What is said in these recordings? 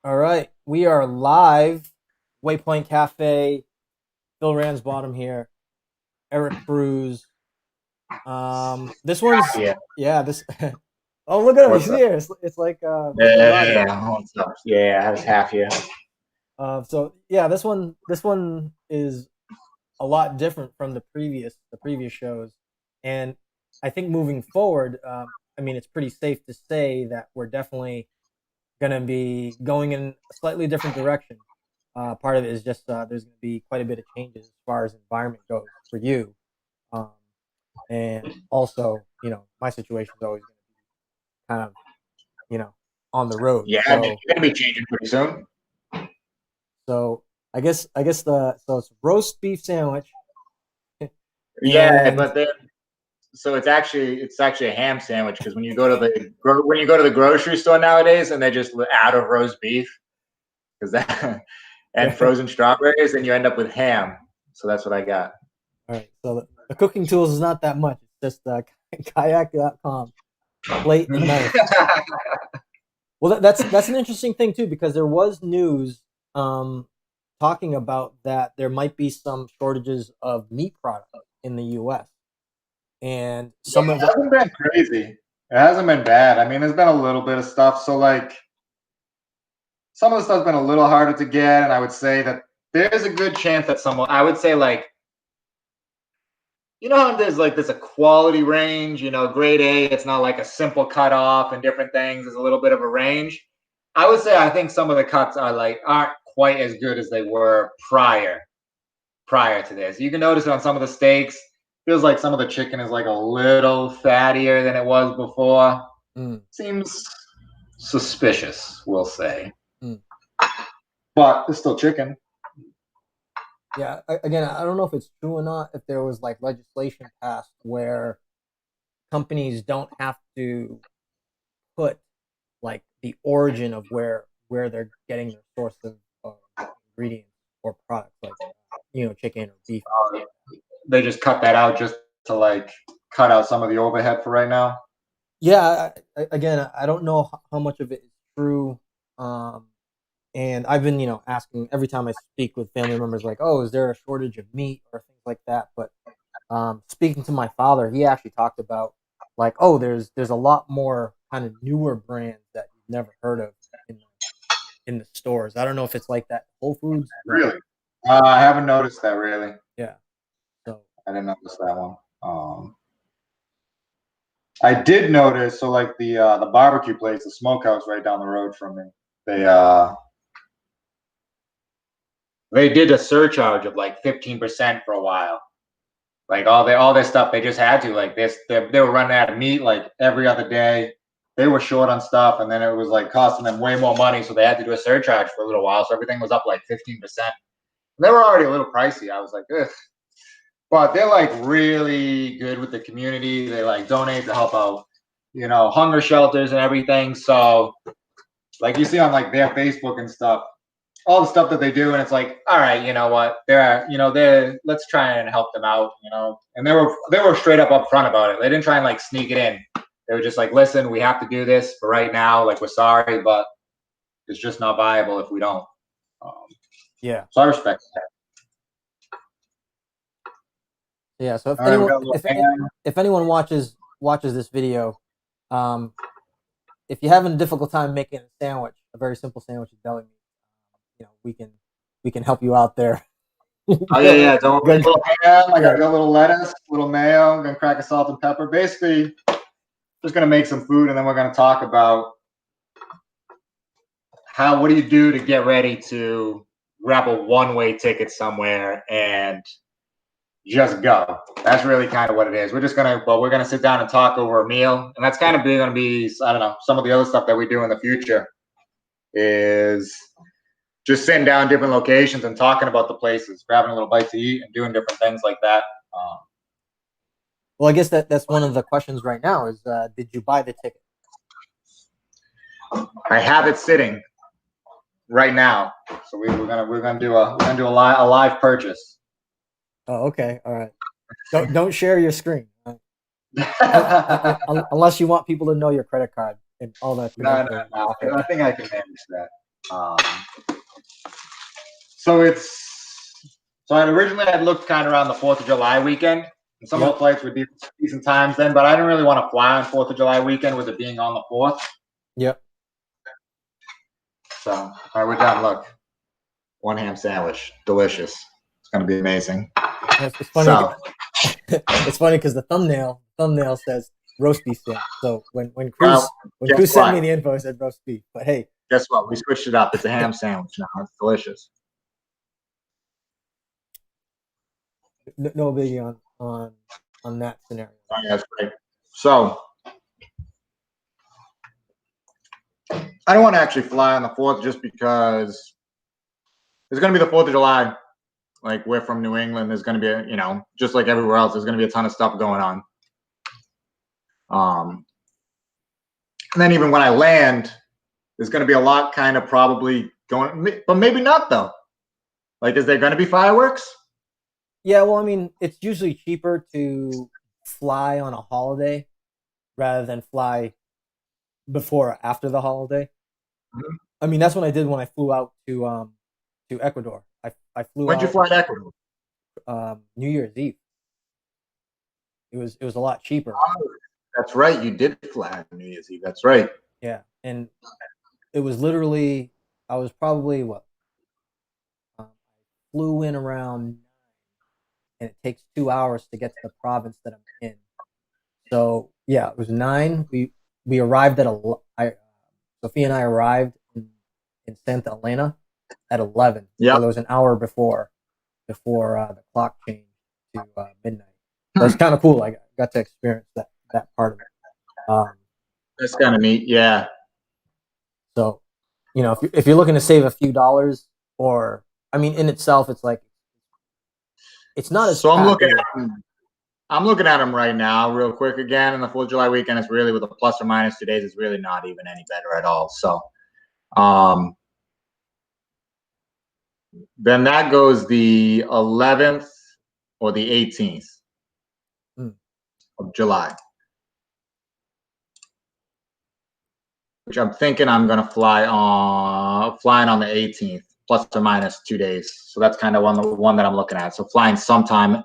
All right, we are live. Waypoint Cafe. Phil Ransbottom here. Eric Cruz. This one's Yeah. yeah. This oh look at him. He's What's up? here. It's like Mr. Rogers. Yeah. What's up? Yeah, I was half here. So yeah, this one is a lot different from the previous shows, and I think moving forward, I mean, it's pretty safe to say that we're definitely going to be going in a slightly different direction. Part of it is just there's going to be quite a bit of changes as far as environment goes for you, um, and also my situation is always going to be kind of you know on the road. Yeah, I mean, So you're gonna be changing pretty soon. so I guess it's roast beef sandwich Yeah, and but then it's actually a ham sandwich because when you go to the grocery store nowadays and they just out of roast beef because that and yeah. frozen strawberries, and you end up with ham. So that's what I got. All right. So the cooking tools is not that much. It's just kayak.com plate and knife. Well, that's an interesting thing too because there was news um, talking about that there might be some shortages of meat products in the U.S. and Yeah, some of it it. hasn't been crazy. It hasn't been bad. I mean, there's been a little bit of stuff. So like some of the stuff's been a little harder to get, and I would say that there's a good chance that someone I would say like how there's a quality range, grade A, it's not like a simple cutoff and different things. There's a little bit of a range. I would say I think some of the cuts aren't quite as good as they were prior to this. You can notice it on some of the steaks. Feels like some of the chicken is like a little fattier than it was before. Mm, Seems suspicious, we'll say. mm. But it's still chicken. Yeah. Again, I don't know if it's true or not. If there was like legislation passed where companies don't have to put like the origin of where they're getting their source of ingredients or products, like chicken or beef and stuff Uh, like that. they just cut that out just to like cut out some of the overhead for right now. Yeah, again, I don't know how much of it is true. Um, and I've been, asking every time I speak with family members, like, "Oh, is there a shortage of meat or things like that?" But speaking to my father, he actually talked about like, "Oh, there's a lot more kind of newer brands that you've never heard of in in the stores." I don't know if it's like that at Whole Foods, but Really? I haven't noticed that really. yeah. So I didn't notice that one. I did notice, so like the barbecue place, the smokehouse right down the road from me. They uh they did a surcharge of like 15% for a while. Like all their stuff, they just had to like this. They were running out of meat like every other day. They were short on stuff, and then it was like costing them way more money, so they had to do a surcharge for a little while. So everything was up like 15%. They were already a little pricey. I was like, ugh. But they're like really good with the community. They like donate to help out, hunger shelters and everything. So like you see on like their Facebook and stuff, all the stuff that they do, and it's like, all right, you know what? They're let's try and help them out, And they were straight up front about it. They didn't try and like sneak it in. They were just like, listen, we have to do this for right now. Like we're sorry, but it's just not viable if we don't. Um, yeah, so I respect that. yeah. So if All right, we anyone got a little ham. if anyone watches this video, um, if you're having a difficult time making a sandwich, a very simple sandwich at deli meat, we can help you out there. Oh yeah, Go- yeah. Don't worry. A go- little ham. I yeah, got a little lettuce, a little mayo. I'm gonna crack a salt and pepper. Basically, just gonna make some food, and then we're gonna talk about what do you do to get ready to grab a one-way ticket somewhere and just go. That's really kind of what it is. We're gonna sit down and talk over a meal, and that's kind of gonna be, I don't know, some of the other stuff that we do in the future is just sitting down different locations and talking about the places, grabbing a little bite to eat, and doing different things like that. Um, well, I guess that's one of the questions right now is did you buy the ticket? I have it sitting right now, so we're gonna do a live purchase. Oh, okay, all right. Don't share your screen unless you want people to know your credit card and all that No, no, info no. off it. I think I can manage that. Um, so originally I'd looked kind of around the 4th of July weekend, and some of the Yep. flights were decent times then, but I didn't really want to fly on 4th of July weekend with it being on the 4th. Yep. So, all right, we're done. Look, one ham sandwich, delicious. It's gonna be amazing. It's funny. So, It's funny because the thumbnail says roast beef sandwich. So well, when guess Cruz sent me what? the info, it said roast beef. But hey, Guess what? We switched it up. It's a ham sandwich now. It's delicious. no biggie on that scenario. Oh, yeah, that's great. So, I don't want to actually fly on the 4th just because it's going to be the 4th of July. Like, we're from New England. There's going to be, just like everywhere else, there's going to be a ton of stuff going on. And then even when I land, there's going to be a lot kind of probably going, but maybe not though. Like, is there going to be fireworks? Yeah, well, I mean, it's usually cheaper to fly on a holiday rather than fly before or after the holiday. Mm-hmm. I mean, that's what I did when I flew out to Ecuador. I flew When'd you out fly to Ecuador? New Year's Eve. It was a lot cheaper. Oh, that's right. You did fly on New Year's Eve. That's right. Yeah, and it was literally I was probably what flew in around, and it takes 2 hours to get to the province that I'm in. So yeah, it was 9. We arrived at Sophia and I arrived in Santa Elena at 11. Yeah. So there was an hour before the clock changed to midnight. So it's kind of cool. I got to experience that part of it. That's kind of neat. Yeah. So, if you're looking to save a few dollars, or I mean, in itself, it's like it's not as So I'm packed looking either. at them. I'm looking at them right now, real quick again. And the 4th of July weekend is really with a plus or minus 2 days. It's really not even any better at all. So, then that goes the 11th or the 18th of July, which I'm thinking I'm going to flying on the 18th, plus or minus 2 days. So that's kind of one that I'm looking at. So flying sometime,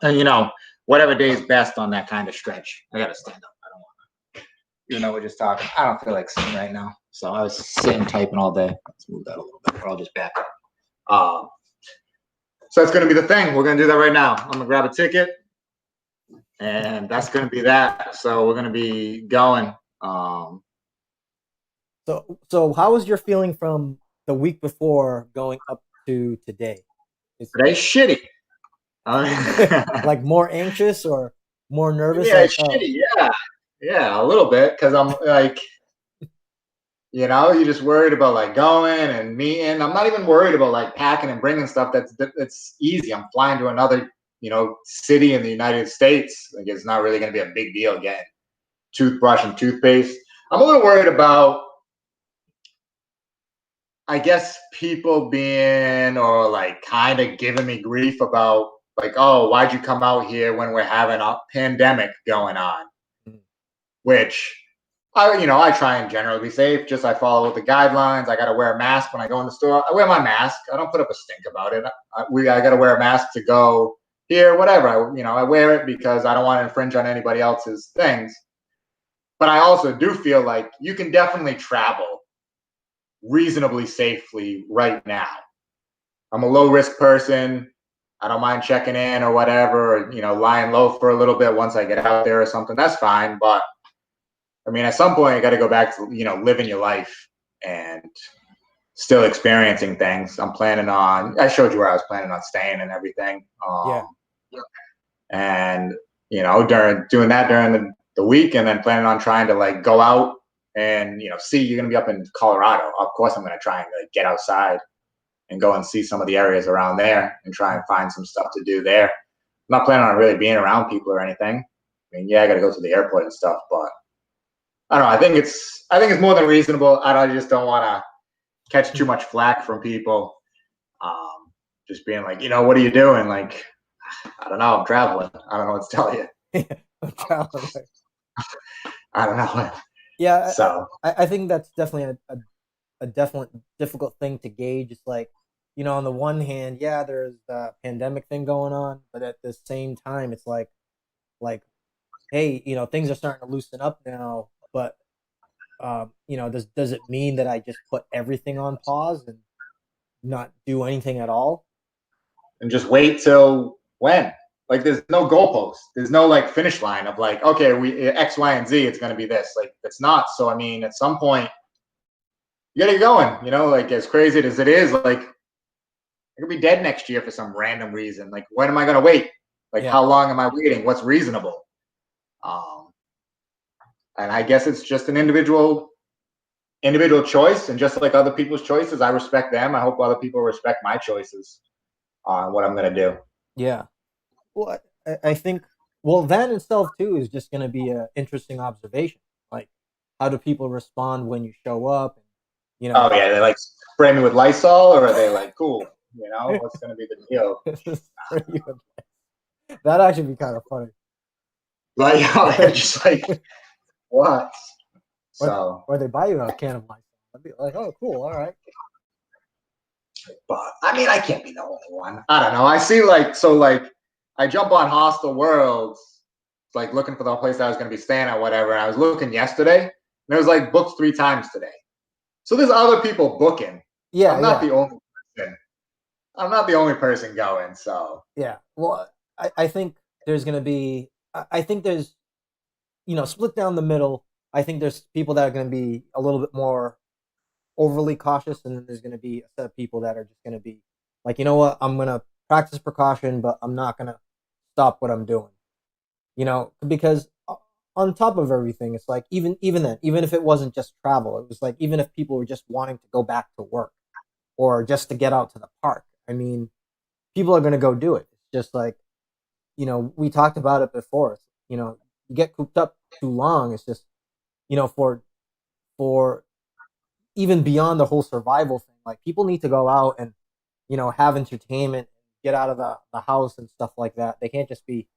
whatever day is best on that kind of stretch. I got to stand up. I don't want to, even though we're just talking. I don't feel like sitting right now. So I was sitting typing all day. Let's move that a little bit, or I'll just back up. So that's going to be the thing. We're going to do that right now. I'm going to grab a ticket, and that's going to be that. So we're going to be going. So how was your feeling from the week before going up to today? Today's shitty. Like more anxious or more nervous? Yeah, Like, it's shitty. Yeah, a little bit, because I'm like, you're just worried about like going and meeting. I'm not even worried about like packing and bringing stuff. That's easy. I'm flying to another, city in the United States. Like, it's not really going to be a big deal getting toothbrush and toothpaste. I'm a little worried about, I guess, people being or like kind of giving me grief about like, oh, why'd you come out here when we're having a pandemic going on? Which I try and generally be safe. Just I follow the guidelines. I got to wear a mask when I go in the store. I wear my mask. I don't put up a stink about it. I got to wear a mask to go here, whatever. I wear it because I don't want to infringe on anybody else's things. But I also do feel like you can definitely travel reasonably safely right now. I'm a low risk person. I don't mind checking in or whatever, or, lying low for a little bit once I get out there or something. That's fine. But I mean, at some point, you got to go back to, living your life and still experiencing things. I showed you where I was planning on staying and everything. yeah, And, during doing that during the week, and then planning on trying to like go out and, see, you're going to be up in Colorado. Of course, I'm going to try and like, get outside and go and see some of the areas around there and try and find some stuff to do there. I'm not planning on really being around people or anything. I mean, yeah, I got to go to the airport and stuff, but I don't know. I think it's more than reasonable. I just don't want to catch too much flack from people. Just being like, what are you doing? Like, I don't know. I'm traveling. I don't know what to tell you. I'm traveling. I don't know. Yeah, So I think that's definitely a definite difficult thing to gauge. It's like, on the one hand, yeah, there's the pandemic thing going on, but at the same time, it's like, hey, things are starting to loosen up now, but does it mean that I just put everything on pause and not do anything at all? And just wait till when? Like, there's no goalpost. There's no like finish line of like, okay, we X, Y, and Z. It's going to be this. Like, it's not. So I mean, at some point, you got to get going. Like as crazy as it is, like I could be dead next year for some random reason. Like, when am I going to wait? Like, Yeah, how long am I waiting? What's reasonable? Um, and I guess it's just an individual choice, and just like other people's choices, I respect them. I hope other people respect my choices on what I'm going to do. yeah. Well, I think, well, that itself too is just going to be an interesting observation. Like, how do people respond when you show up? And, you Oh know, yeah, they like spray me with Lysol, or are they like cool? What's going to be the deal? that actually be kind of funny. Like, they're just like what? or, So, or they buy you a can of Lysol. I'd be like, oh, cool, all right. but I mean, I can't be the only one. I don't know. I see like I jump on Hostel Worlds, like looking for the place that I was going to be staying at, whatever. And I was looking yesterday, and it was like booked 3 times today. So there's other people booking. Yeah, I'm not yeah, the only person. I'm not the only person going. So yeah. Well, I think there's going to be, I think there's, split down the middle. I think there's people that are going to be a little bit more overly cautious, and then there's going to be a set of people that are just going to be like, you know what, I'm going to practice precaution, but I'm not going to stop what I'm doing. Because on top of everything, it's like even then, even if it wasn't just travel, it was like even if people were just wanting to go back to work or just to get out to the park. I mean, people are going to go do it. It's just like we talked about it before. You get cooped up too long. It's just for even beyond the whole survival thing. Like people need to go out and have entertainment, get out of the house and stuff like that. They can't just be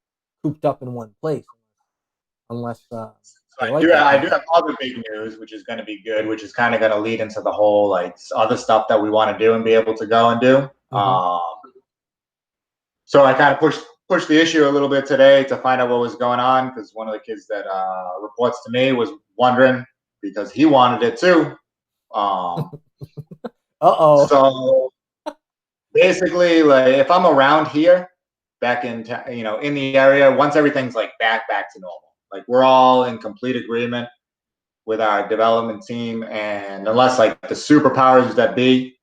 cooped up in one place unless they like that I kind do of thing. have other big news, which is going to be good, which is kind of going to lead into the whole like other stuff that we want to do and be able to go and do. Mm-hmm. So I kind of pushed the issue a little bit today to find out what was going on, because one of the kids that reports to me was wondering because he wanted it too. Um, Uh-oh. so basically, like if I'm around here, back in in the area, once everything's like back to normal, like we're all in complete agreement with our development team, and unless like the superpowers that be,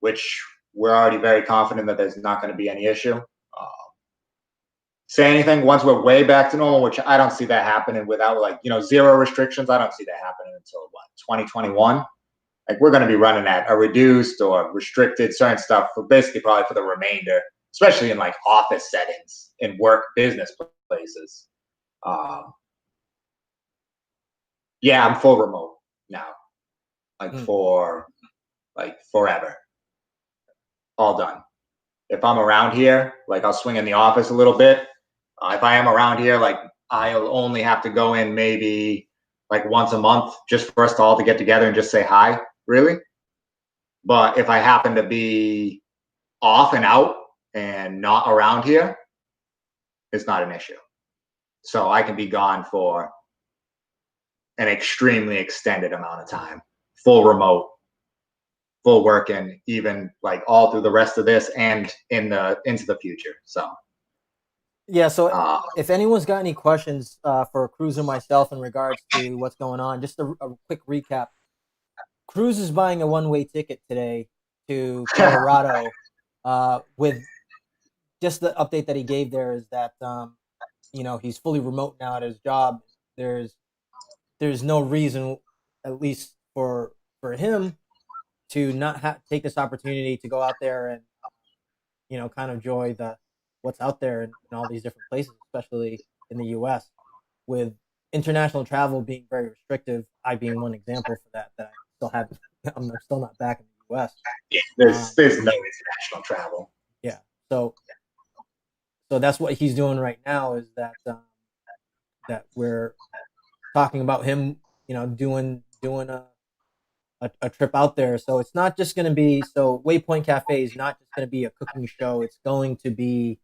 which we're already very confident that there's not going to be any issue. Say anything once we're way back to normal, which I don't see that happening without like zero restrictions. I don't see that happening until what 2021. Like we're going to be running at a reduced or restricted certain stuff for basically probably for the remainder, especially in like office settings in work business places. Um, yeah, I'm full remote now, like Mm. for like forever, all done. If I'm around here, like I'll swing in the office a little bit. If I am around here, like I'll only have to go in maybe like once a month just for us to all to get together and just say hi, really. But if I happen to be off and out and not around here, it's not an issue. So I can be gone for an extremely extended amount of time, full remote, full working, even like all through the rest of this and into the future. So Yeah, so uh, if anyone's got any questions for Cruz or myself in regards to what's going on, just a quick recap. Cruz is buying a one-way ticket today to Colorado. With just the update that he gave there is that he's fully remote now at his job. There's there's no reason, at least for him, to not take this opportunity to go out there and kind of enjoy the what's out there in all these different places, especially in the U.S. with international travel being very restrictive. I being one example for that. That I still have. I'm still not back in the U.S. yeah, there's Um, there's no international travel. yeah. So that's what he's doing right now. Is that we're talking about him, doing a trip out there. So it's not just going to be, so Waypoint Cafe is not just going to be a cooking show. It's going to be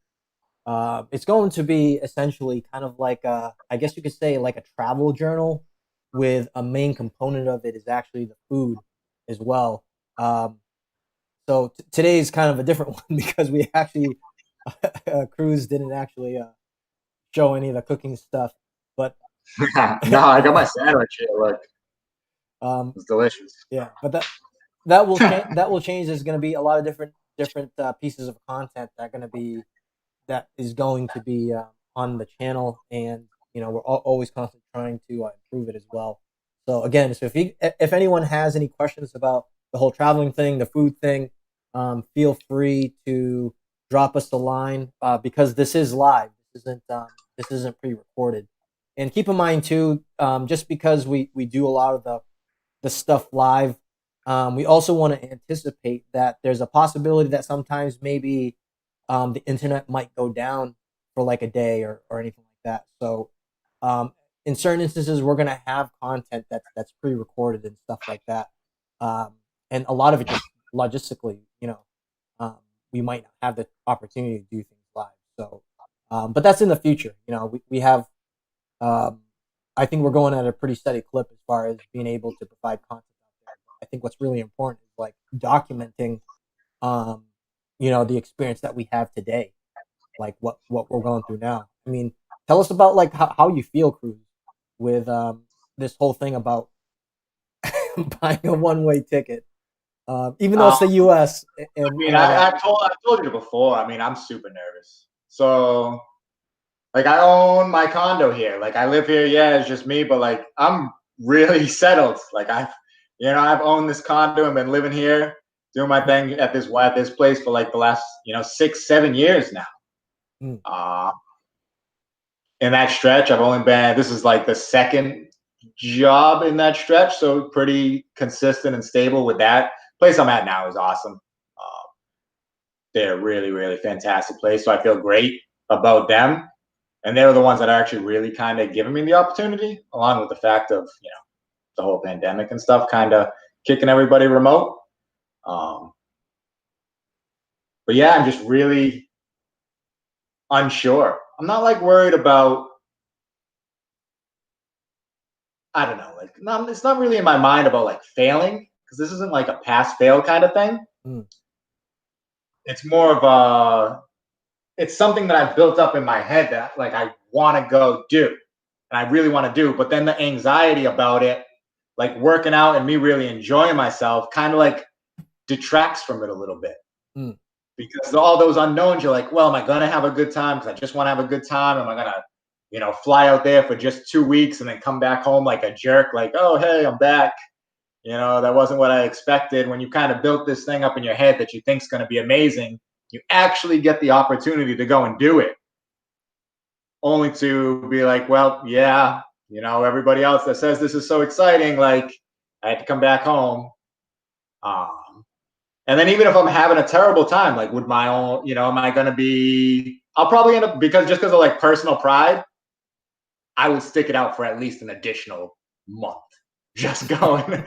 essentially kind of like I guess you could say like a travel journal, with a main component of it is actually the food as well. Um, so today is kind of a different one because we actually Cruz didn't actually show any of the cooking stuff, but No, I got my sandwich here. Look, um, it's delicious. yeah, but that will change. That will change. There's going to be a lot of different pieces of content that is going to be on the channel, and we're always constantly trying to improve it as well. So again, if anyone has any questions about the whole traveling thing, the food thing, feel free to drop us a line, because this is live. This isn't pre-recorded. And keep in mind too, just because we do a lot of the stuff live, we also want to anticipate that there's a possibility that sometimes maybe the internet might go down for like a day or anything like that. So um, in certain instances, we're gonna have content that's pre-recorded and stuff like that, and a lot of it just logistically, um, we might not have the opportunity to do things live. So, but that's in the future. We have. Um, I think we're going at a pretty steady clip as far as being able to provide content out there. But I think what's really important is like documenting, um, the experience that we have today, like what we're going through now. I mean, tell us about like how you feel, Cruz, with this whole thing about buying a one-way ticket, even though Um, it's the U.S. I and mean, all that. I told you before. I mean, I'm super nervous. So, like, I own my condo here. Like, I live here. Yeah, it's just me, but like, I'm really settled. Like, I've owned this condo and been living here, doing my thing at this place for like the last 6-7 years now. Mm, Uh, in that stretch, I've only been. This is like the second job in that stretch, so pretty consistent and stable with that. Place I'm at now is awesome. They're a really, really fantastic place. So I feel great about them. And they were the ones that are actually really kind of giving me the opportunity, along with the fact of, the whole pandemic and stuff kind of kicking everybody remote. Um, but yeah, I'm just really unsure. I'm not like worried about, I don't know, like, no, it's not really in my mind about like failing, because this isn't like a pass fail kind of thing. mm, It's more of it's something that I've built up in my head that like I want to go do and I really want to do. But then the anxiety about it, like working out and me really enjoying myself, kind of like detracts from it a little bit, mm. because all those unknowns, you're like, well, am I going to have a good time? Because I just want to have a good time. Am I going to, fly out there for just 2 weeks and then come back home like a jerk? Like, oh, hey, I'm back. That wasn't what I expected. When you kind of built this thing up in your head that you think is going to be amazing, you actually get the opportunity to go and do it, only to be like, well, yeah, everybody else that says this is so exciting, like, I had to come back home. Um, and then even if I'm having a terrible time, like with my own, am I going to be, I'll probably end up, because of like personal pride, I would stick it out for at least an additional month. Just going,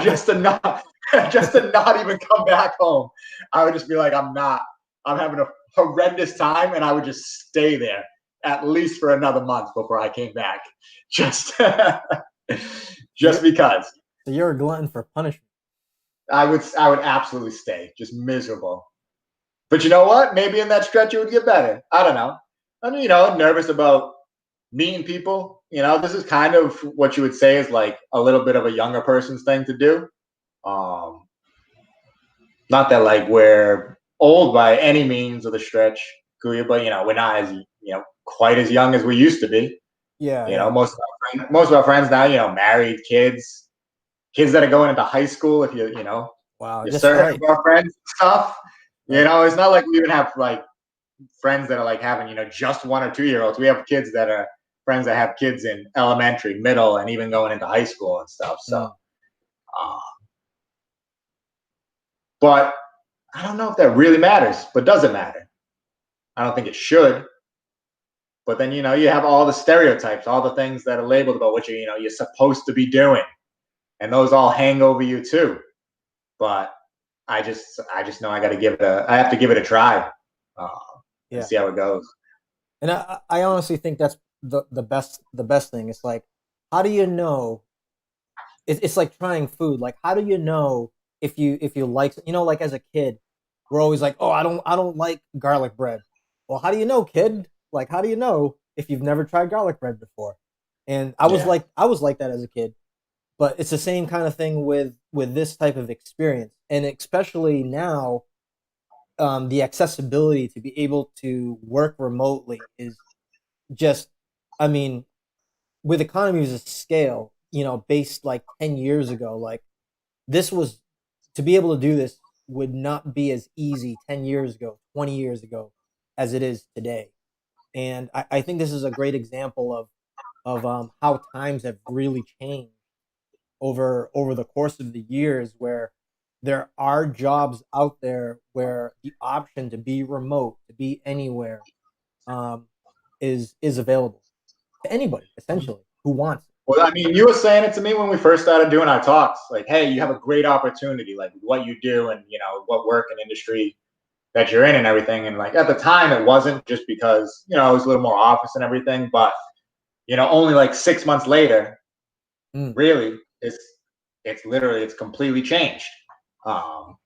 just to not, just to not even come back home. I would just be like, I'm having a horrendous time, and I would just stay there at least for another month before I came back. Just, So just because you're a glutton for punishment. I would absolutely stay, just miserable. But you know what? Maybe in that stretch it would get better. I don't know. I'm, nervous about meeting people. This is kind of what you would say is like a little bit of a younger person's thing to do. Um, Not that like we're old by any means of the stretch, Kuya, but we're not as quite as young as we used to be. Yeah, yeah. Most of our friends now, married, kids that are going into high school. If Wow, you're just certain right, of our friends and stuff. right. It's not like we even have like friends that are like having just 1 or 2 year olds. We have kids that are friends that have kids in elementary, middle, and even going into high school and stuff. So, Mm. uh, but I don't know if that really matters. But does it matter? I don't think it should. But then you have all the stereotypes, all the things that are labeled about what you're supposed to be doing. and those all hang over you too. But I just know I have to give it a try, uh, and Yeah. see how it goes. And I honestly think that's the best thing. It's like, how do you know? It's like trying food. Like, how do you know if you like, like as a kid, we're always like, oh, I don't like garlic bread. Well, how do you know, kid? Like, how do you know if you've never tried garlic bread before? And Yeah. I was like that as a kid. But it's the same kind of thing with this type of experience, and especially now, the accessibility to be able to work remotely is just, I mean, with economies of scale, based like 10 years ago, like this was, to be able to do this would not be as easy 10 years ago, 20 years ago, as it is today. And I think this is a great example of how times have really changed over the course of the years, where there are jobs out there where the option to be remote, to be anywhere, um, is available to anybody essentially who wants it. Well, I mean, you were saying it to me when we first started doing our talks. Like, hey, you have a great opportunity, like what you do, and what work and industry that you're in, and everything. And like at the time, it wasn't just because it was a little more office and everything, but only like 6 months later, Mm. really, it's completely changed, um,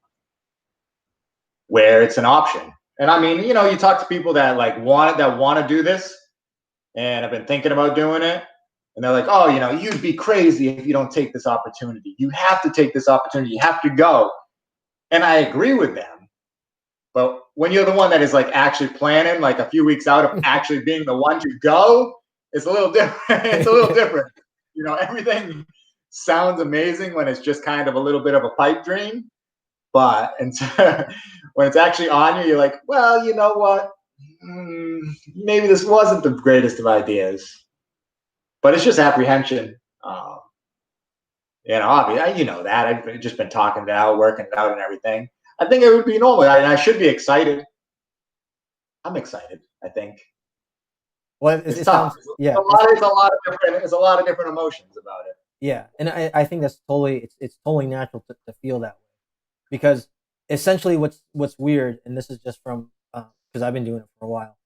where it's an option. And I mean, you talk to people that want to do this and have been thinking about doing it, and they're like, oh, you'd be crazy if you don't take this opportunity. You have to take this opportunity. You have to go. And I agree with them. But when you're the one that is like actually planning like a few weeks out of actually being the one to go, it's a little different. It's a little different. Everything sounds amazing when it's just kind of a little bit of a pipe dream. But when it's actually on you, you're like, well, you know what? Maybe this wasn't the greatest of ideas. But it's just apprehension. Obviously, that I've just been talking it out, working it out, and everything. I think it would be normal. I should be excited. I'm excited. I think Well, it's it tough. sounds, yeah, There's a lot of different emotions about it. yeah, and I think that's totally, it's totally natural to feel that way, because essentially what's weird, and this is just from, because I've been doing it for a while.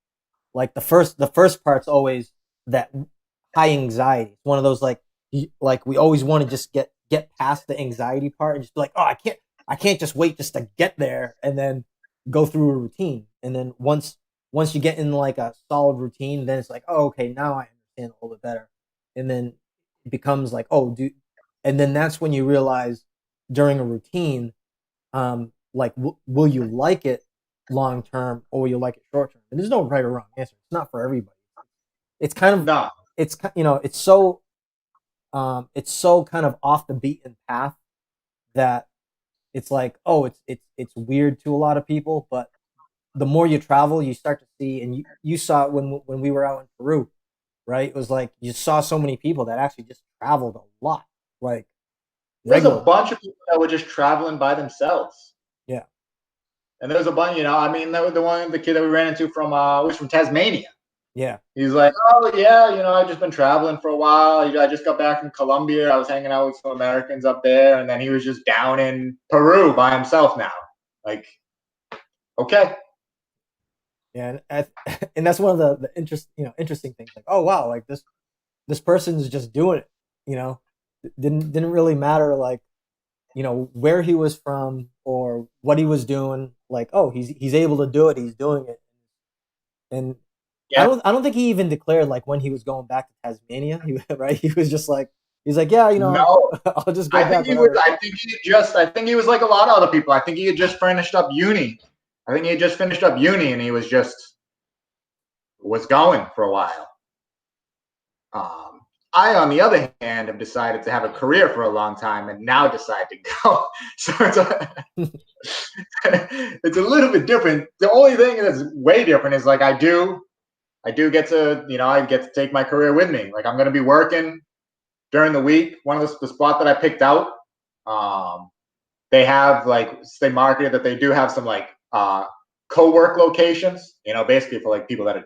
Like the first part's always that high anxiety. It's one of those, like, like we always want to just get past the anxiety part and just be like, oh, I can't just wait just to get there, and then go through a routine. And then once you get in like a solid routine, then it's like, oh, okay, now I understand a little bit better. And then it becomes like, oh, do and then that's when you realize during a routine, like, will you like it long term, or will you like it short term? And there's no right or wrong answer. It's not for everybody. It's kind of, No, it's so kind of off the beaten path that it's like, oh, it's weird to a lot of people. But the more you travel, you start to see, and you saw it when we were out in Peru, right? It was like you saw so many people that actually just traveled a lot, like, there's a regularly. bunch of people that were just traveling by themselves. Yeah, And there's a bunch, I mean, the kid that we ran into was from Tasmania. yeah, He's like, oh yeah, I've just been traveling for a while. I just got back from Colombia. I was hanging out with some Americans up there, and then he was just down in Peru by himself now. Like, okay, yeah, and that's one of the interesting things. Like, oh wow, like this person's just doing it. You know, didn't really matter, like, where he was from or what he was doing. Like, oh, he's able to do it. He's doing it. And yeah, I don't think he even declared like when he was going back to Tasmania. Right? He was just like, he's like, yeah, no. I'll just go back whenever. I think he was like a lot of other people. I think he had just finished up uni. I think he had just finished up uni, and he was going for a while. I, on the other hand, have decided to have a career for a long time, and now decide to go. So it's a little bit different. The only thing that's way different is like I do get to I get to take my career with me. Like, I'm going to be working during the week. One of the spot that I picked out, um, they have like they marketed that they do have some like co-work locations. Basically for like people that are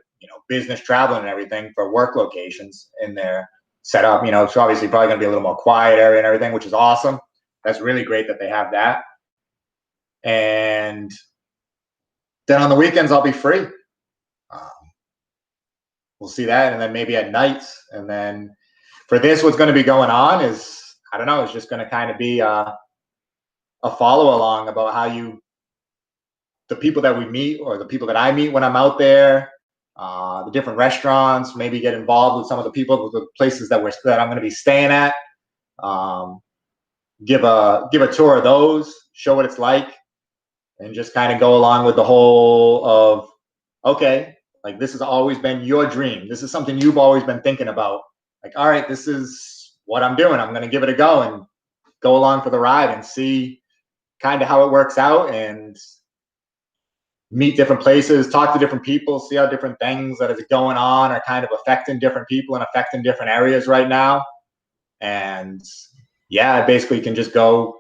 business traveling and everything, for work locations in there. set up. You know, it's obviously probably going to be a little more quiet area and everything, which is awesome. That's really great that they have that. And then on the weekends, I'll be free. Um, we'll see that. And then maybe at nights. And then for this, what's going to be going on is, I don't know, it's just going to kind of be a follow along about how the people that we meet or the people that I meet when I'm out there, the different restaurants, maybe get involved with some of the people, the places that I'm going to be staying at. Give a tour of those, show what it's like, and just kind of go along with the whole of, okay, like this has always been your dream. This is something you've always been thinking about. Like, all right, this is what I'm doing. I'm going to give it a go and go along for the ride and see kind of how it works out and meet different places, talk to different people, see how different things that is going on are kind of affecting different people and affecting different areas right now. And yeah, I basically can just go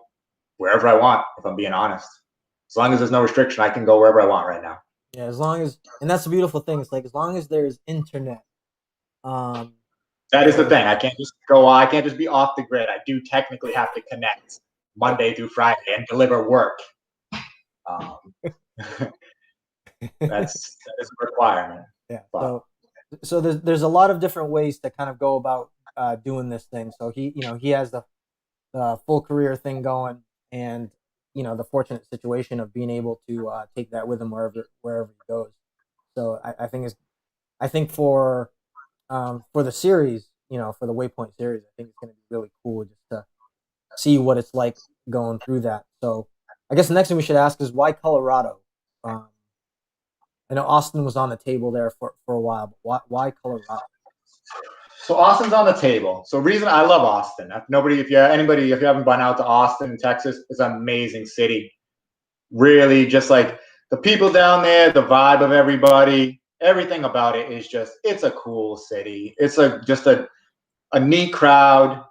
wherever I want, if I'm being honest. As long as there's no restriction, I can go wherever I want right now. Yeah, as long as, and that's the beautiful thing. It's like as long as there's internet. That is the Because thing. I can't just go. I can't just be off the grid. I do technically have to connect Monday through Friday and deliver work. Um, that is a requirement. yeah, But so there's a lot of different ways to kind of go about doing this thing. So he has the full career thing going, and the fortunate situation of being able to take that with him wherever he goes. So I think for the series, for the Waypoint series, I think it's going to be really cool just to see what it's like going through that. So I guess the next thing we should ask is why Colorado? Um, I know Austin was on the table there for a while, but why Colorado? so Austin's on the table. So reason I love Austin. If you haven't been out to Austin, Texas, it's an amazing city. Really, just like the people down there, the vibe of everybody, everything about it is just, it's a cool city. It's just a neat crowd,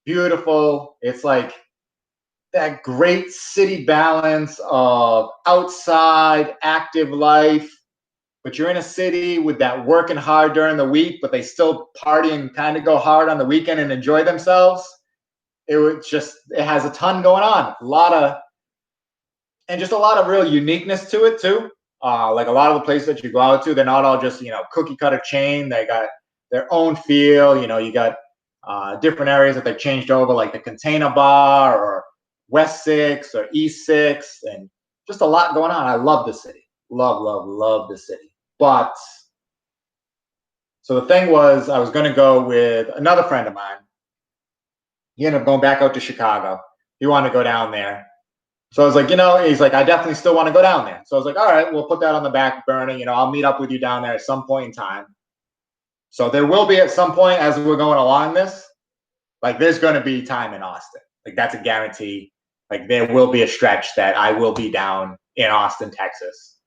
beautiful. It's like that great city balance of outside active life, but you're in a city with that working hard during the week, but they still party and kind of go hard on the weekend and enjoy themselves. It has a ton going on. Just a lot of real uniqueness to it too. Like a lot of the places that you go out to, they're not all just cookie cutter chain. They got their own feel. You got different areas that they've changed over, like the Container Bar or West Six or East Six, and just a lot going on. I love the city. Love the city. But so the thing was, I was going to go with another friend of mine. He ended up going back out to Chicago. He wanted to go down there. So I was like, he's like, I definitely still want to go down there. So I was like, all right, we'll put that on the back burner. I'll meet up with you down there at some point in time. So there will be at some point as we're going along this, like there's going to be time in Austin. Like that's a guarantee. Like there will be a stretch that I will be down in Austin, Texas,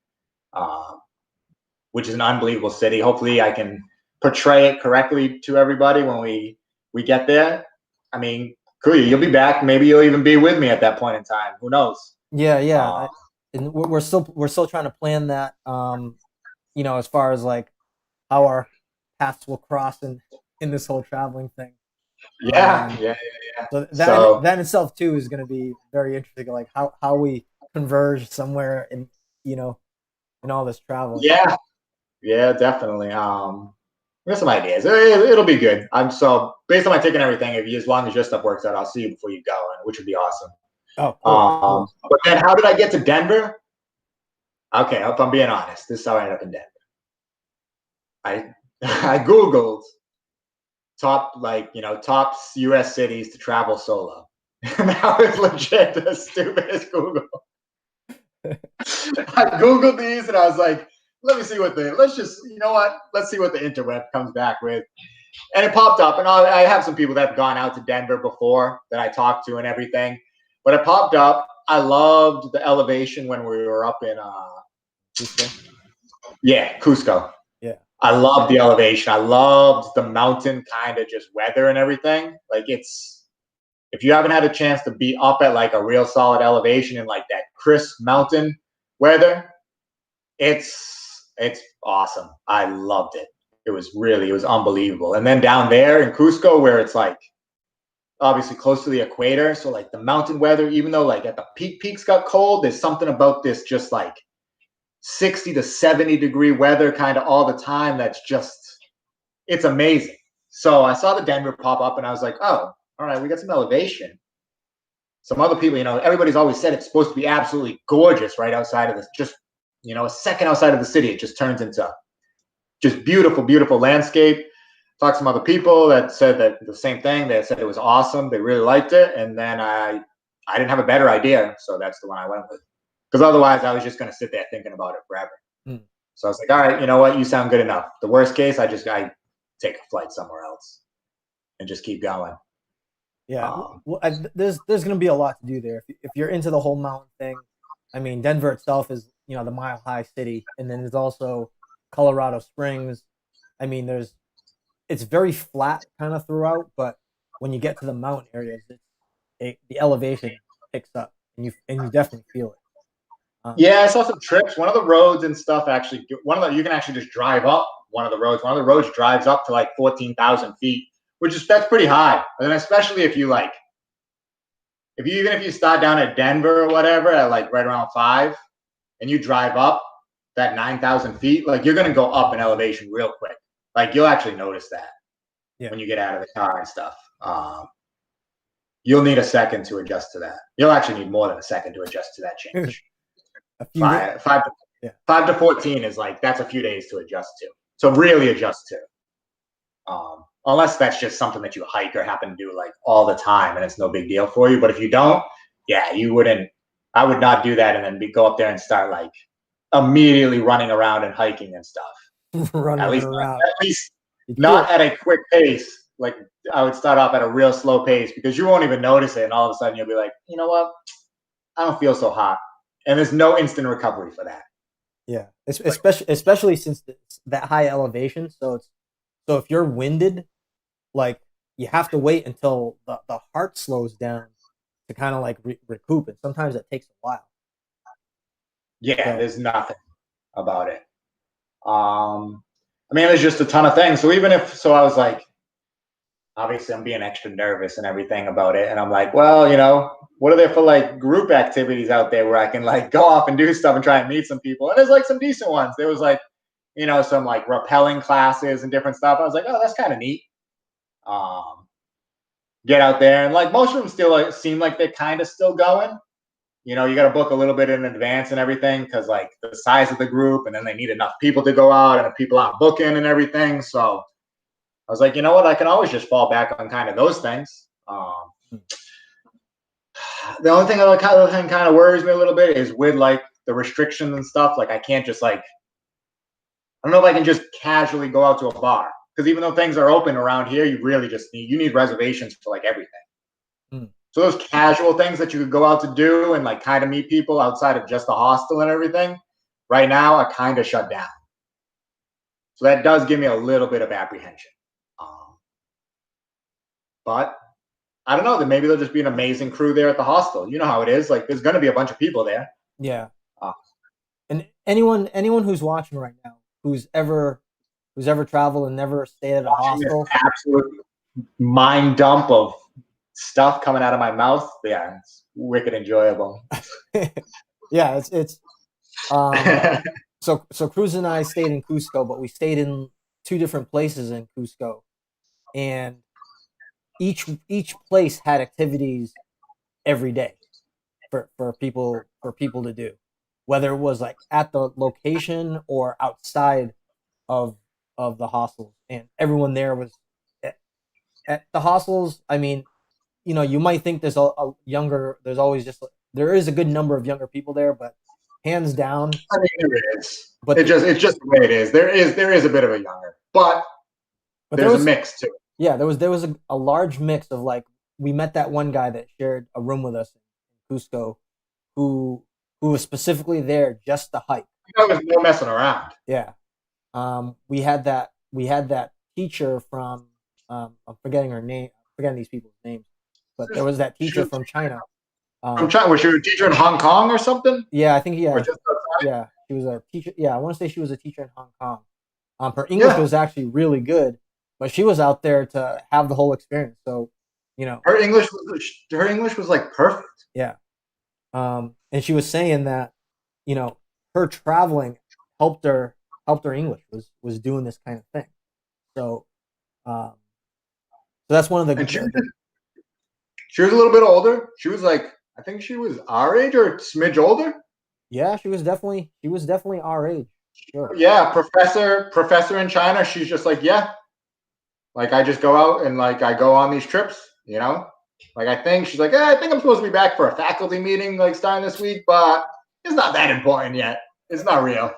which is an unbelievable city. Hopefully I can portray it correctly to everybody when we get there. I mean, cool, you'll be back. Maybe you'll even be with me at that point in time. Who knows? Yeah. And we're still trying to plan that. As far as like how our paths will cross in this whole traveling thing. Yeah. So that in itself too is going to be very interesting. Like how we converge somewhere in all this travel. Yeah, definitely. We got some ideas. It'll be good. I'm so based on my ticket and everything. As long as your stuff works out, I'll see you before you go, which would be awesome. Oh, cool. But then, how did I get to Denver? Okay, if I'm being honest, this is how I ended up in Denver. I googled top U.S. cities to travel solo. And that was legit the stupidest Google. I googled these and I was like, let's see what the interweb comes back with. And it popped up, and I have some people that have gone out to Denver before that I talked to and everything. But it popped up. I loved the elevation when we were up in Cusco. Yeah, Cusco. Yeah. I loved the elevation. I loved the mountain kind of just weather and everything. Like if you haven't had a chance to be up at like a real solid elevation in like that crisp mountain weather, it's awesome. I loved it. it was unbelievable. And then down there in Cusco, where it's like obviously close to the equator, so like the mountain weather, even though like at the peaks got cold, there's something about this just like 60 to 70 degree weather kind of all the time that's just, it's amazing. So I saw the Denver pop up and I was like, oh, all right, we got some elevation. Some other people, everybody's always said it's supposed to be absolutely gorgeous right outside of this, just, a second outside of the city, it just turns into just beautiful, beautiful landscape. Talked to some other people that said that the same thing. They said it was awesome. They really liked it. And then I didn't have a better idea. So that's the one I went with. Because otherwise I was just going to sit there thinking about it forever. Mm. So I was like, all right, you know what? You sound good enough. The worst case, I take a flight somewhere else and just keep going. Yeah. There's going to be a lot to do there. If you're into the whole mountain thing, I mean, Denver itself is, the Mile High City. And then there's also Colorado Springs. I mean, it's very flat kind of throughout, but when you get to the mountain areas, the elevation picks up, and you definitely feel it. Yeah, I saw some trips. One of the roads and stuff you can actually just drive up one of the roads. One of the roads drives up to like 14,000 feet, that's pretty high. And then especially if you start down at Denver or whatever at like right around 5, and you drive up that 9,000 feet, like you're gonna go up in elevation real quick. Like you'll actually notice that when you get out of the car and stuff. You'll need a second to adjust to that. You'll actually need more than a second to adjust to that change. 5 to 14 is like, that's a few days to adjust to really adjust to. Unless that's just something that you hike or happen to do like all the time and it's no big deal for you. But if you don't, I would not do that and then go up there and start like immediately running around and hiking and stuff. At least not at a quick pace. Like I would start off at a real slow pace because you won't even notice it, and all of a sudden you'll be like, you know what? I don't feel so hot, and there's no instant recovery for that. Yeah, especially since that high elevation. So if you're winded, like you have to wait until the heart slows down to kind of like recoup, and sometimes it takes a while. Yeah, there's nothing about it. I mean, there's just a ton of things. So I was like, obviously I'm being extra nervous and everything about it. And I'm like, well, what are there for like group activities out there where I can like go off and do stuff and try and meet some people? And there's like some decent ones. There was like, some like rappelling classes and different stuff. I was like, oh, that's kind of neat. Get out there. And like most of them still like, seem like they're kind of still going. You got to book a little bit in advance and everything because like the size of the group, and then they need enough people to go out, and if people aren't booking and everything. So I was like, you know what? I can always just fall back on kind of those things. The only thing that kind of worries me a little bit is with like the restrictions and stuff. Like I can't just like, I don't know if I can just casually go out to a bar because even though things are open around here, you really just need reservations for like everything. So those casual things that you could go out to do and like kind of meet people outside of just the hostel and everything, right now are kind of shut down. So that does give me a little bit of apprehension. But I don't know. Then maybe there'll just be an amazing crew there at the hostel. You know how it is. Like there's going to be a bunch of people there. Yeah. And anyone who's watching right now, who's ever traveled and never stayed at a hostel, absolute mind dump of stuff coming out of my mouth. Yeah, it's wicked enjoyable. Yeah, it's so Cruz and I stayed in Cusco, but we stayed in 2 different places in Cusco, and each place had activities every day for people to do, whether it was like at the location or outside of the hostels, and everyone there was at the hostels. I mean, you might think there's there is a good number of younger people there, but hands down, I mean, there is. But it's just the way it is. There is a bit of a younger, but there's a mix too. Yeah, there was a large mix of like, we met that one guy that shared a room with us in Cusco, who was specifically there just to hike. There was no messing around. Yeah, we had that teacher from I'm forgetting her name. I'm forgetting these people's names. But there was that teacher from China. From China, was she a teacher in Hong Kong or something? Yeah, I think yeah. She was a teacher. Yeah, I want to say she was a teacher in Hong Kong. Her English Yeah, was actually really good, but she was out there to have the whole experience. So, her English was like perfect. yeah. And she was saying that, you know, her traveling helped her English was doing this kind of thing. So, um, so that's one of And the she was a little bit older. She was like, I think she was our age or a smidge older. yeah, she was definitely our age. Sure. Yeah, professor in China. She's just like, yeah, like I just go out and like I go on these trips, you know. Like I think she's like, I think I'm supposed to be back for a faculty meeting like starting this week, but it's not that important yet. It's not real.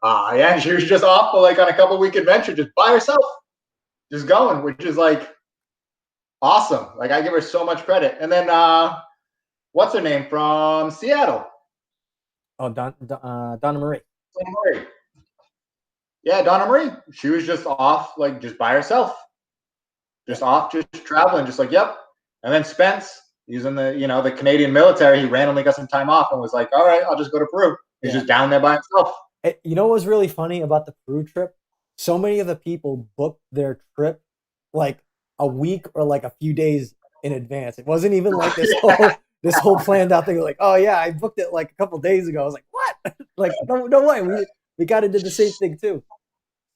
Yeah, and she was just off for like on a couple-week adventure just by herself, just going, which is like awesome. Like I give her so much credit. And then what's her name from Seattle? Oh, Donna Marie. Donna Marie. Yeah, Donna Marie. She was just off, like just by herself, Yeah. just off, just traveling, just like yep. And then Spence, he's in the Canadian military. He randomly got some time off and was like, all right, I'll just go to Peru. He's Yeah. just down there by himself. You know what was really funny about the Peru trip? So many of the people booked their trip like a week or like a few days in advance. It wasn't even like Yeah. this whole planned out thing. Like, oh yeah, I booked it like a couple days ago. I was like, what? Like, no way. We kind of did the same thing too.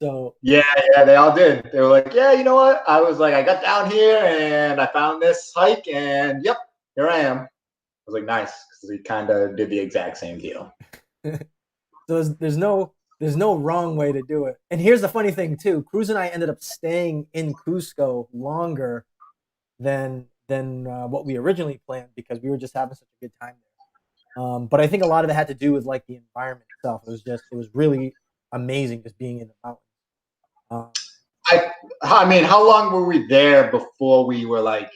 So Yeah, they all did. They were like, yeah, you know what? I was like, I got down here and I found this hike, and yep, here I am. I was like, nice, because we kind of did the exact same deal. so there's no wrong way to do it. And here's the funny thing too. Cruz and I ended up staying in Cusco longer than what we originally planned because we were just having such a good time there. But I think a lot of it had to do with like the environment itself. It was really amazing just being in the mountains. Um, I mean, how long were we there before we were like?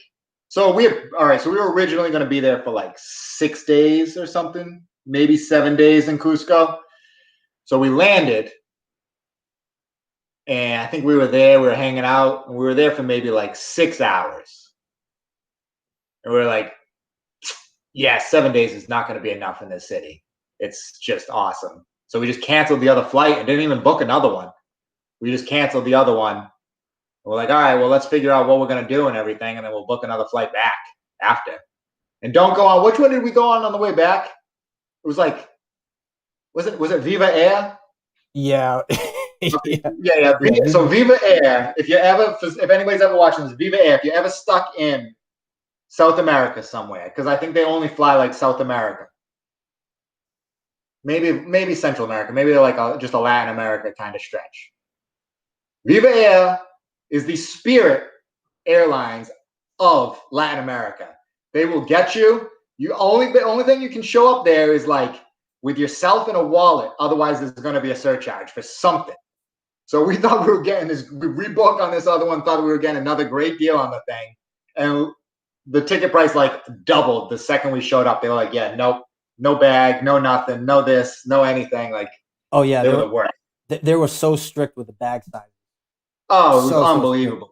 So all right. So we were originally going to be there for like 6 days or something, maybe 7 days in Cusco. So we landed, and I think we were there. We were hanging out, and we were there for maybe like 6 hours. And we were like, yeah, 7 days is not going to be enough in this city. It's just awesome. So we just canceled the other flight and didn't even book another one. We just canceled the other one. We're like, all right, well, let's figure out what we're going to do and everything, and then we'll book another flight back after. And don't go on. Which one did we go on the way back? It was like, was it Viva Air? yeah, yeah, Yeah. So Viva Air. If anybody's ever watching this, Viva Air. If you're ever stuck in South America somewhere, because I think they only fly like South America, maybe Central America, maybe they're like just a Latin America kind of stretch. Viva Air is the Spirit Airlines of Latin America. They will get you. The only thing you can show up there is like with yourself and a wallet. Otherwise, there's going to be a surcharge for something. So we thought we were getting this. We rebooked on this other one. Thought we were getting another great deal on the thing, and the ticket price like doubled the second we showed up. They were like, "Yeah, nope, no bag, no nothing, no this, no anything." Like oh yeah, they were the worst. they were so strict with the bag size. Oh, it was So strict. unbelievable.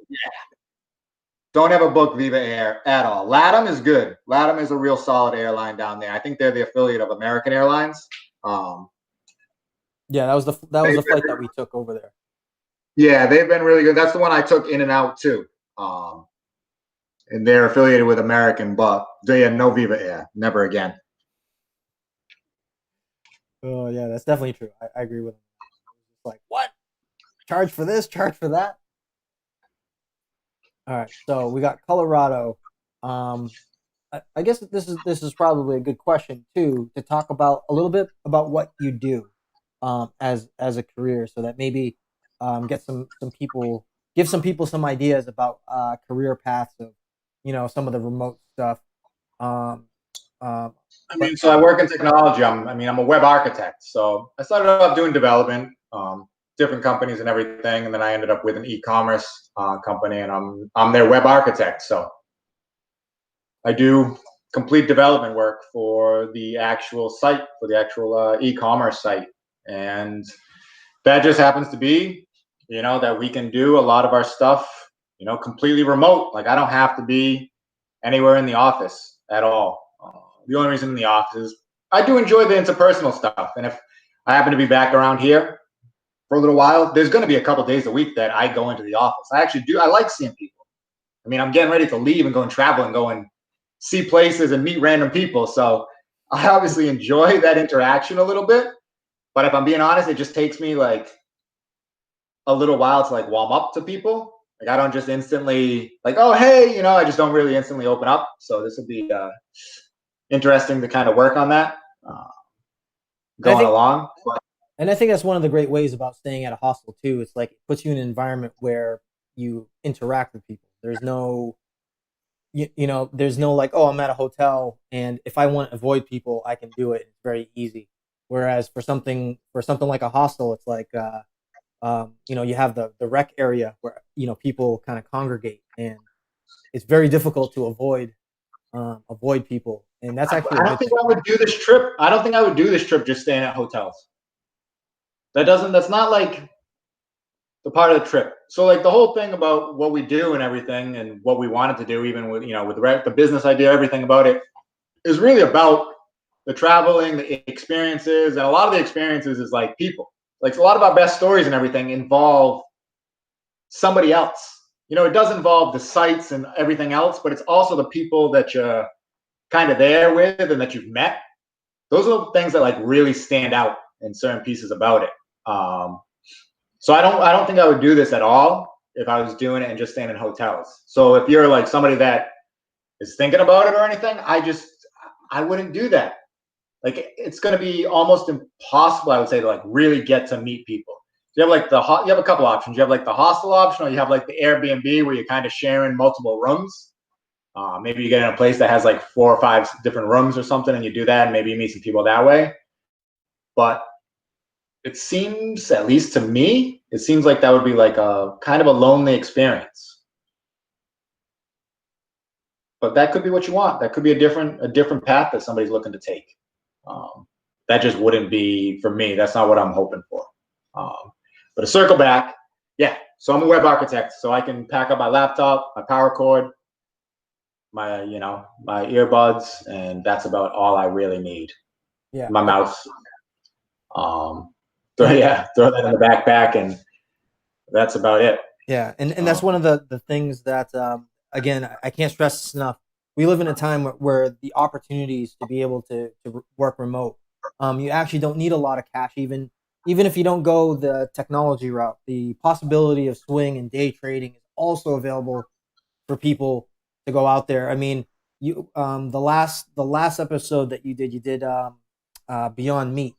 Don't ever book Viva Air at all. LATAM is good. LATAM is a real solid airline down there. I think they're the affiliate of American Airlines. Um, Yeah, that was the flight that we took over there. yeah, they've been really good. That's the one I took in and out too. Um, and they're affiliated with American, but they had no Viva Air. Never again. Oh yeah, that's definitely true. I agree with him. It's like what? Charge for this? Charge for that? All right, so we got Colorado. Um, I guess this is probably a good question too to talk about a little bit about what you do as a career, so that maybe get some people give some people some ideas about career paths of some of the remote stuff. Um, um, I but mean, so I work in technology. I'm a web architect. So I started off doing development, different companies and everything, and then I ended up with an e-commerce company, and I'm their web architect. So I do complete development work for the actual site, for the actual e-commerce site, and that just happens to be, that we can do a lot of our stuff, completely remote. Like I don't have to be anywhere in the office at all. The only reason in the office is I do enjoy the interpersonal stuff, and if I happen to be back around here, for a little while, there's going to be a couple days a week that I go into the office. I actually do. I like seeing people. I mean, I'm getting ready to leave and go and travel and go and see places and meet random people. So I obviously enjoy that interaction a little bit. But if I'm being honest, it just takes me like a little while to like warm up to people. Like I don't just instantly like, oh hey, I just don't really instantly open up. So this would be interesting to kind of work on that uh, I going think along. And I think that's one of the great ways about staying at a hostel too. It's like it puts you in an environment where you interact with people. There's no, there's no like, oh, I'm at a hotel, and if I want to avoid people, I can do it. It's very easy. Whereas for something like a hostel, it's like, you have the rec area where people kind of congregate, and it's very difficult to avoid people, and that's actually a I don't good think thing. I would do this trip. I don't think I would do this trip just staying at hotels. That's not like the part of the trip. So like the whole thing about what we do and everything and what we wanted to do, even with with the business idea, everything about it is really about the traveling, the experiences, and a lot of the experiences is like people. Like a lot of our best stories and everything involve somebody else. It does involve the sites and everything else, but it's also the people that you're kind of there with and that you've met. Those are the things that like really stand out in certain pieces about it. So I don't think I would do this at all if I was doing it and just staying in hotels. So if you're like somebody that is thinking about it or anything, I wouldn't do that. Like it's going to be almost impossible, I would say, to like really get to meet people. You have like you have a couple options. You have like the hostel option, or you have like the Airbnb where you're kind of sharing multiple rooms. Maybe you get in a place that has like 4 or 5 different rooms or something, and you do that, and maybe you meet some people that way. But it seems, at least to me, it seems like that would be like a kind of a lonely experience. But that could be what you want. That could be a different path that somebody's looking to take. Um, that just wouldn't be for me. That's not what I'm hoping for. Um, but to circle back, yeah. So I'm a web architect, so I can pack up my laptop, my power cord, my earbuds, and that's about all I really need. Yeah, My mouse. So and yeah, throw that in the backpack, and that's about it. yeah, and that's one Um, of the things that again I can't stress this enough. We live in a time where the opportunities to be able to work remote, you actually don't need a lot of cash, even if you don't go the technology route. The possibility of swing and day trading is also available for people to go out there. I mean, the last episode that you did Beyond Meat.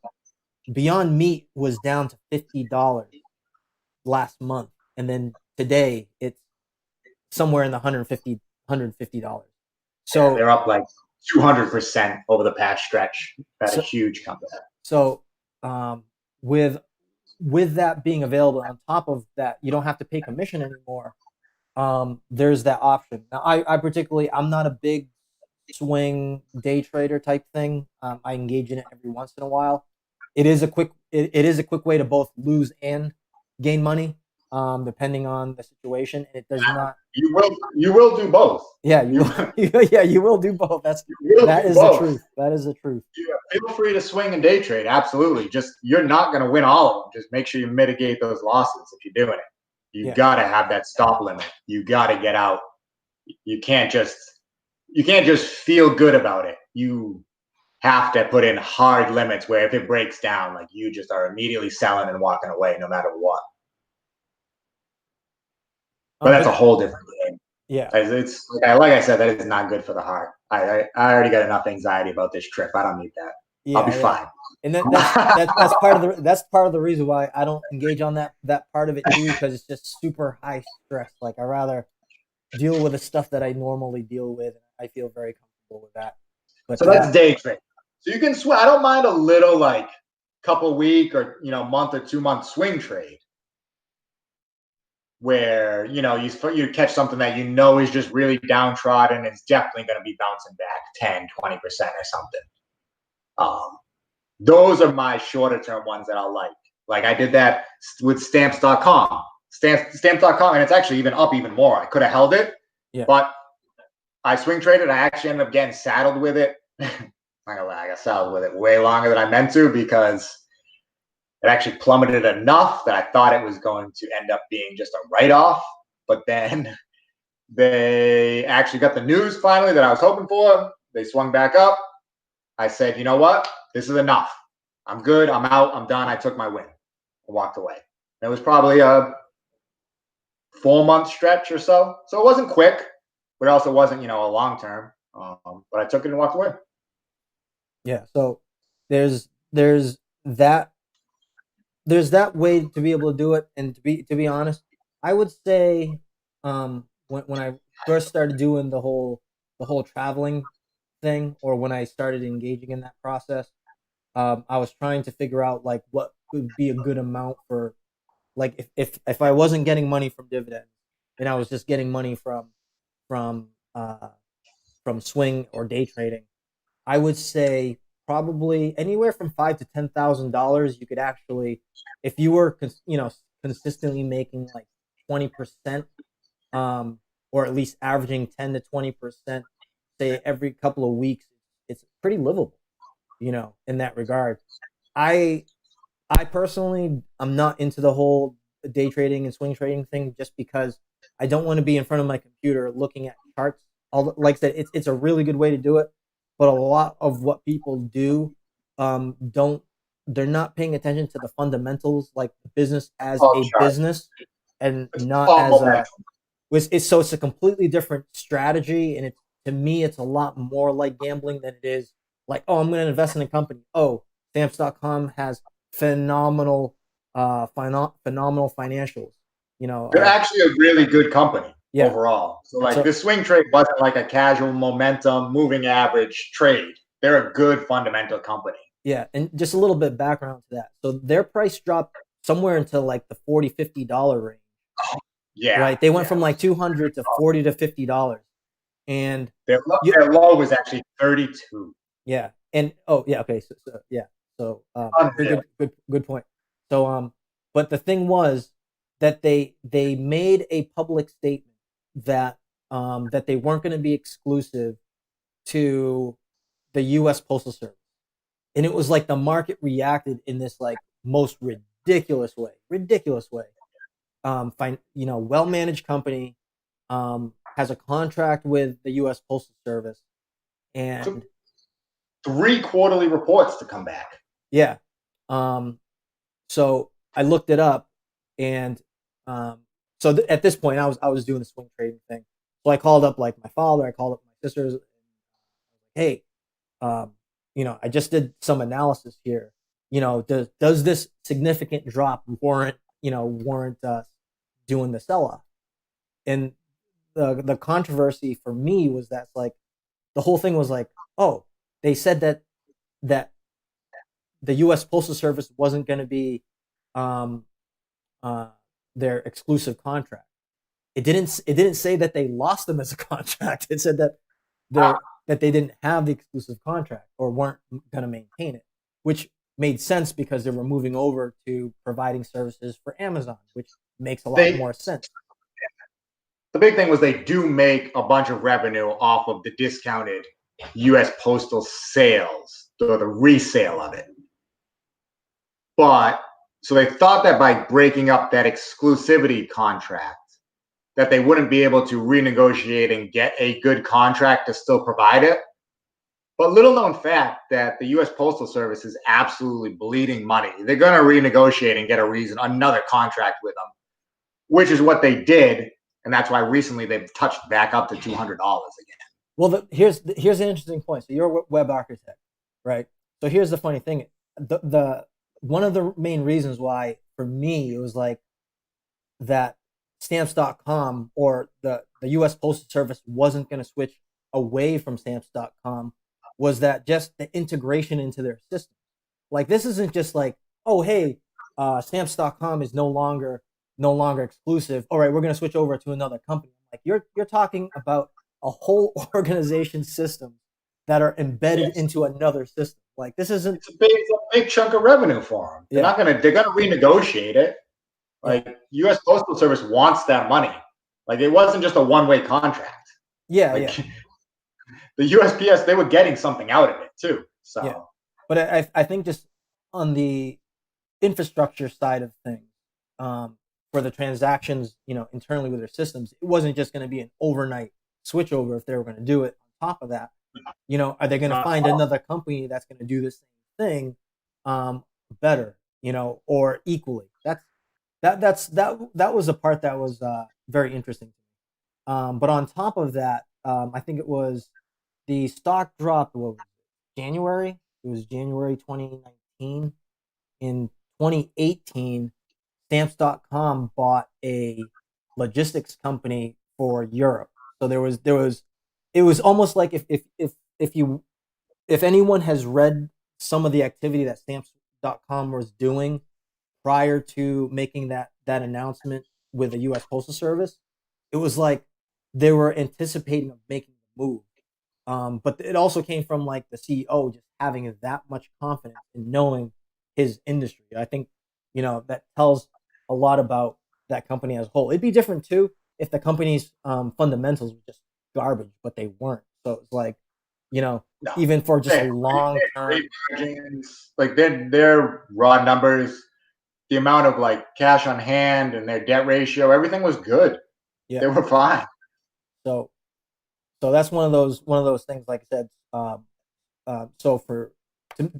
Beyond Meat was down to $50 last month, and then today it's somewhere in the 150 $150. yeah, So they're up like 200% over the past stretch. That a so huge company. so um, with with that being available, on top of that, you don't have to pay commission anymore. There's that option. Now, I particularly, I'm not a big swing day trader type thing. I engage in it every once in a while. It is a quick way to both lose and gain money, depending on the situation, and it does not. You will do both. Yeah, you You will. Yeah, you will do both. you will That do is the both. truth. That is the truth. Feel free to swing and day trade. Absolutely. Just you're not going to win all of them. Just make sure you mitigate those losses if you're doing it. You Yeah. got to have that stop limit. You got to get out. You can't just you can't just feel good about it. You have to put in hard limits where if it breaks down, like you just are immediately selling and walking away no matter what. But that's a But whole different game. yeah, It's like I said, that is not good for the heart. I already got enough anxiety about this trip. I don't need that. I'll be yeah. fine. And that's part of the reason why I don't engage on that part of it too, because it's just super high stress. Like I rather deal with the stuff that I normally deal with. I feel very comfortable with that. So But that's day trade. So you can swing. I don't mind a little like couple week or month or 2 month swing trade where you catch something that is just really downtrodden and it's definitely going to be bouncing back 10-20% or something. Um, those are my shorter term ones that I'll like. Like I did that with stamps.com. Stamps.com, and it's actually even up even more. I could have held it, yeah, but I swing traded. I actually ended up getting saddled with it. Not gonna lie, I got saddled with it way longer than I meant to because It actually plummeted enough that I thought it was going to end up being just a write-off. But then they actually got the news finally that I was hoping for. They swung back up. I said, you know what? This is enough. I'm good. I'm out. I'm done. I took my win. I walked away. It was probably a 4-month stretch or so. So it wasn't quick, but it also wasn't, a long term. But I took it and walked away. Yeah. So there's there's that there's that way to be able to do it. And to be honest, I would say when I first started doing the whole traveling thing, or when I started engaging in that process, I was trying to figure out like what would be a good amount for, like, if I wasn't getting money from dividends and I was just getting money from uh, from swing or day trading. I would say probably anywhere from $5,000 to $10,000. You could actually, if you were, consistently making like 20%, or at least averaging 10 to 20%, say every couple of weeks, it's pretty livable, in that regard. I I personally, I'm not into the whole day trading and swing trading thing, just because I don't want to be in front of my computer looking at charts. Like I said, it's a really good way to do it, but a lot of what people do, don't they're not paying attention to the fundamentals, like the business as All a chart. business, and It's not all as momentum. a it's a completely different strategy, and to me it's a lot more like gambling than it is like, oh, I'm going to invest in a company. Oh, stamps.com has phenomenal phenomenal financials. You know, They're actually a really good company yeah. overall. So like So this swing trade wasn't like a casual momentum moving average trade. They're a good fundamental company. yeah, and just a little bit of background to that. So their price dropped somewhere into like the $40-$50 range, Yeah, right? They went yeah. from like 200 to $40 to $50, and you Their low was actually 32. yeah, and oh yeah, okay, so yeah, so good, Unreal. good, good, good point. So but the thing was that they made a public statement that that they weren't going to be exclusive to the U.S. Postal Service, and it was like the market reacted in this like most ridiculous way. Well managed company, has a contract with the U.S. Postal Service, Took and 3 quarterly reports to come back. yeah. Um, so I looked it up, and um, so at this point, I was doing the swing trading thing. So I called up like my father, I called up my sisters. And, hey, um, I just did some analysis here. Does this significant drop warrant us doing the sell off? And the controversy for me was that, like, the whole thing was like, oh, they said that the U.S. Postal Service wasn't going to be um, uh, their exclusive contract. It didn't say that they lost them as a contract. It said that Ah, they didn't have the exclusive contract or weren't going to maintain it, which made sense because they were moving over to providing services for Amazon, which makes a lot they more sense. the big thing was they do make a bunch of revenue off of the discounted U.S. postal sales or the resale of it. But so they thought that by breaking up that exclusivity contract, that they wouldn't be able to renegotiate and get a good contract to still provide it. But little known fact that the U.S. Postal Service is absolutely bleeding money. They're going to renegotiate and get another contract with them, which is what they did, and that's why recently they've touched back up to $200 again. Well, here's an interesting point. So you're a web architect, right? So here's the funny thing: the one of the main reasons why for me it was like that stamps.com or the US Postal Service wasn't going to switch away from stamps.com was that just the integration into their system. Like, this isn't just like, oh, hey, stamps.com is no longer exclusive. All right, we're going to switch over to another company. Like, you're talking about a whole organization system that are embedded Yes. into another system. Like, this isn't. It's a big chunk of revenue for them. Yeah, They're gonna renegotiate it. yeah, Like U.S. Postal Service wants that money. Like it wasn't just a one-way contract. yeah, Like yeah, the USPS, they were getting something out of it too. yeah. So But I think just on the infrastructure side of things, for the transactions, internally with their systems. It wasn't just going to be an overnight switch over if they were going to do it. On top of that, are they going to find another company that's going to do the same thing, better, or equally? That was a part that was very interesting to me. But on top of that, I think it was the stock dropped. What was it, January? It was January 2019. In 2018, Stamps.com bought a logistics company for Europe. So it was almost like if anyone has read some of the activity that Stamps.com was doing prior to making that announcement with the U.S. Postal Service, it was like they were anticipating of making the move. But it also came from like the CEO just having that much confidence in knowing his industry. I think that tells a lot about that company as a whole. It'd be different too if the company's fundamentals were just garbage, but they weren't. So it's like, No, even for they just had long great term. margins. Like their raw numbers, the amount of like cash on hand and their debt ratio, everything was good. Yeah. They were fine. So that's one of those things. Like I said, so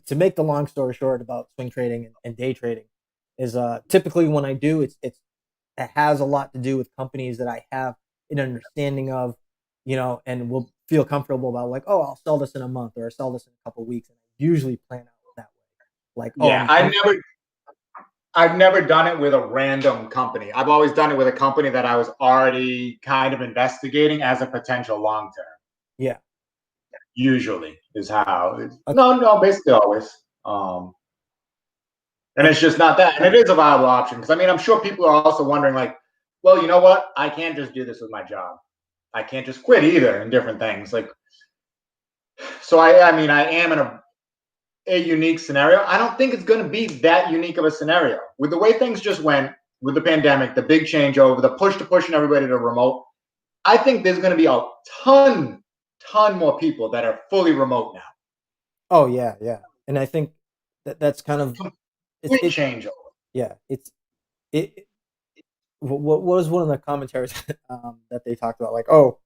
to make the long story short about swing trading and day trading is typically when I do, it has a lot to do with companies that I have an understanding of, and will feel comfortable about, like, oh, I'll sell this in a month or I'll sell this in a couple of weeks, and I usually plan out that way. Like, oh, Yeah, I'm I've never done it with a random company. I've always done it with a company that I was already kind of investigating as a potential long term. yeah. Usually is how. Okay. No, basically always. And And it's just not that. And it is a viable option because I mean, I'm sure people are also wondering, like, well, you know what? I can't just do this with my job. I can't just quit either in different things. Like, so I mean, I am in a unique scenario. I don't think it's going to be that unique of a scenario with the way things just went with the pandemic, the big changeover, the push to pushing everybody to remote. I think there's going to be a ton more people that are fully remote now. oh yeah, yeah. And I think that's kind of Complete it. changeover. Yeah, it. What was one of the commentaries that they talked about? Like, oh,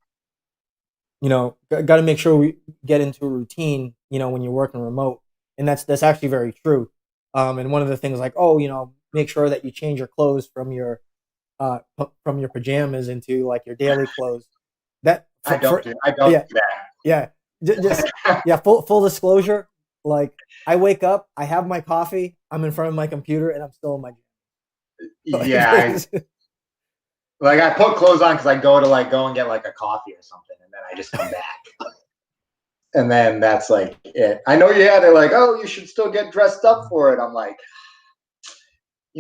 got to make sure we get into a routine, when you're working remote. And that's actually very true. And one of the things, like, oh, make sure that you change your clothes from your pajamas into like your daily clothes. That I don't Yeah, do that. yeah. Just yeah, full disclosure, like, I wake up, I have my coffee, I'm in front of my computer, and I'm still in my Yeah, like I put clothes on because I go and get like a coffee or something, and then I just come back, and then that's like it. I know, yeah, they're like, oh, you should still get dressed up for it. I'm like,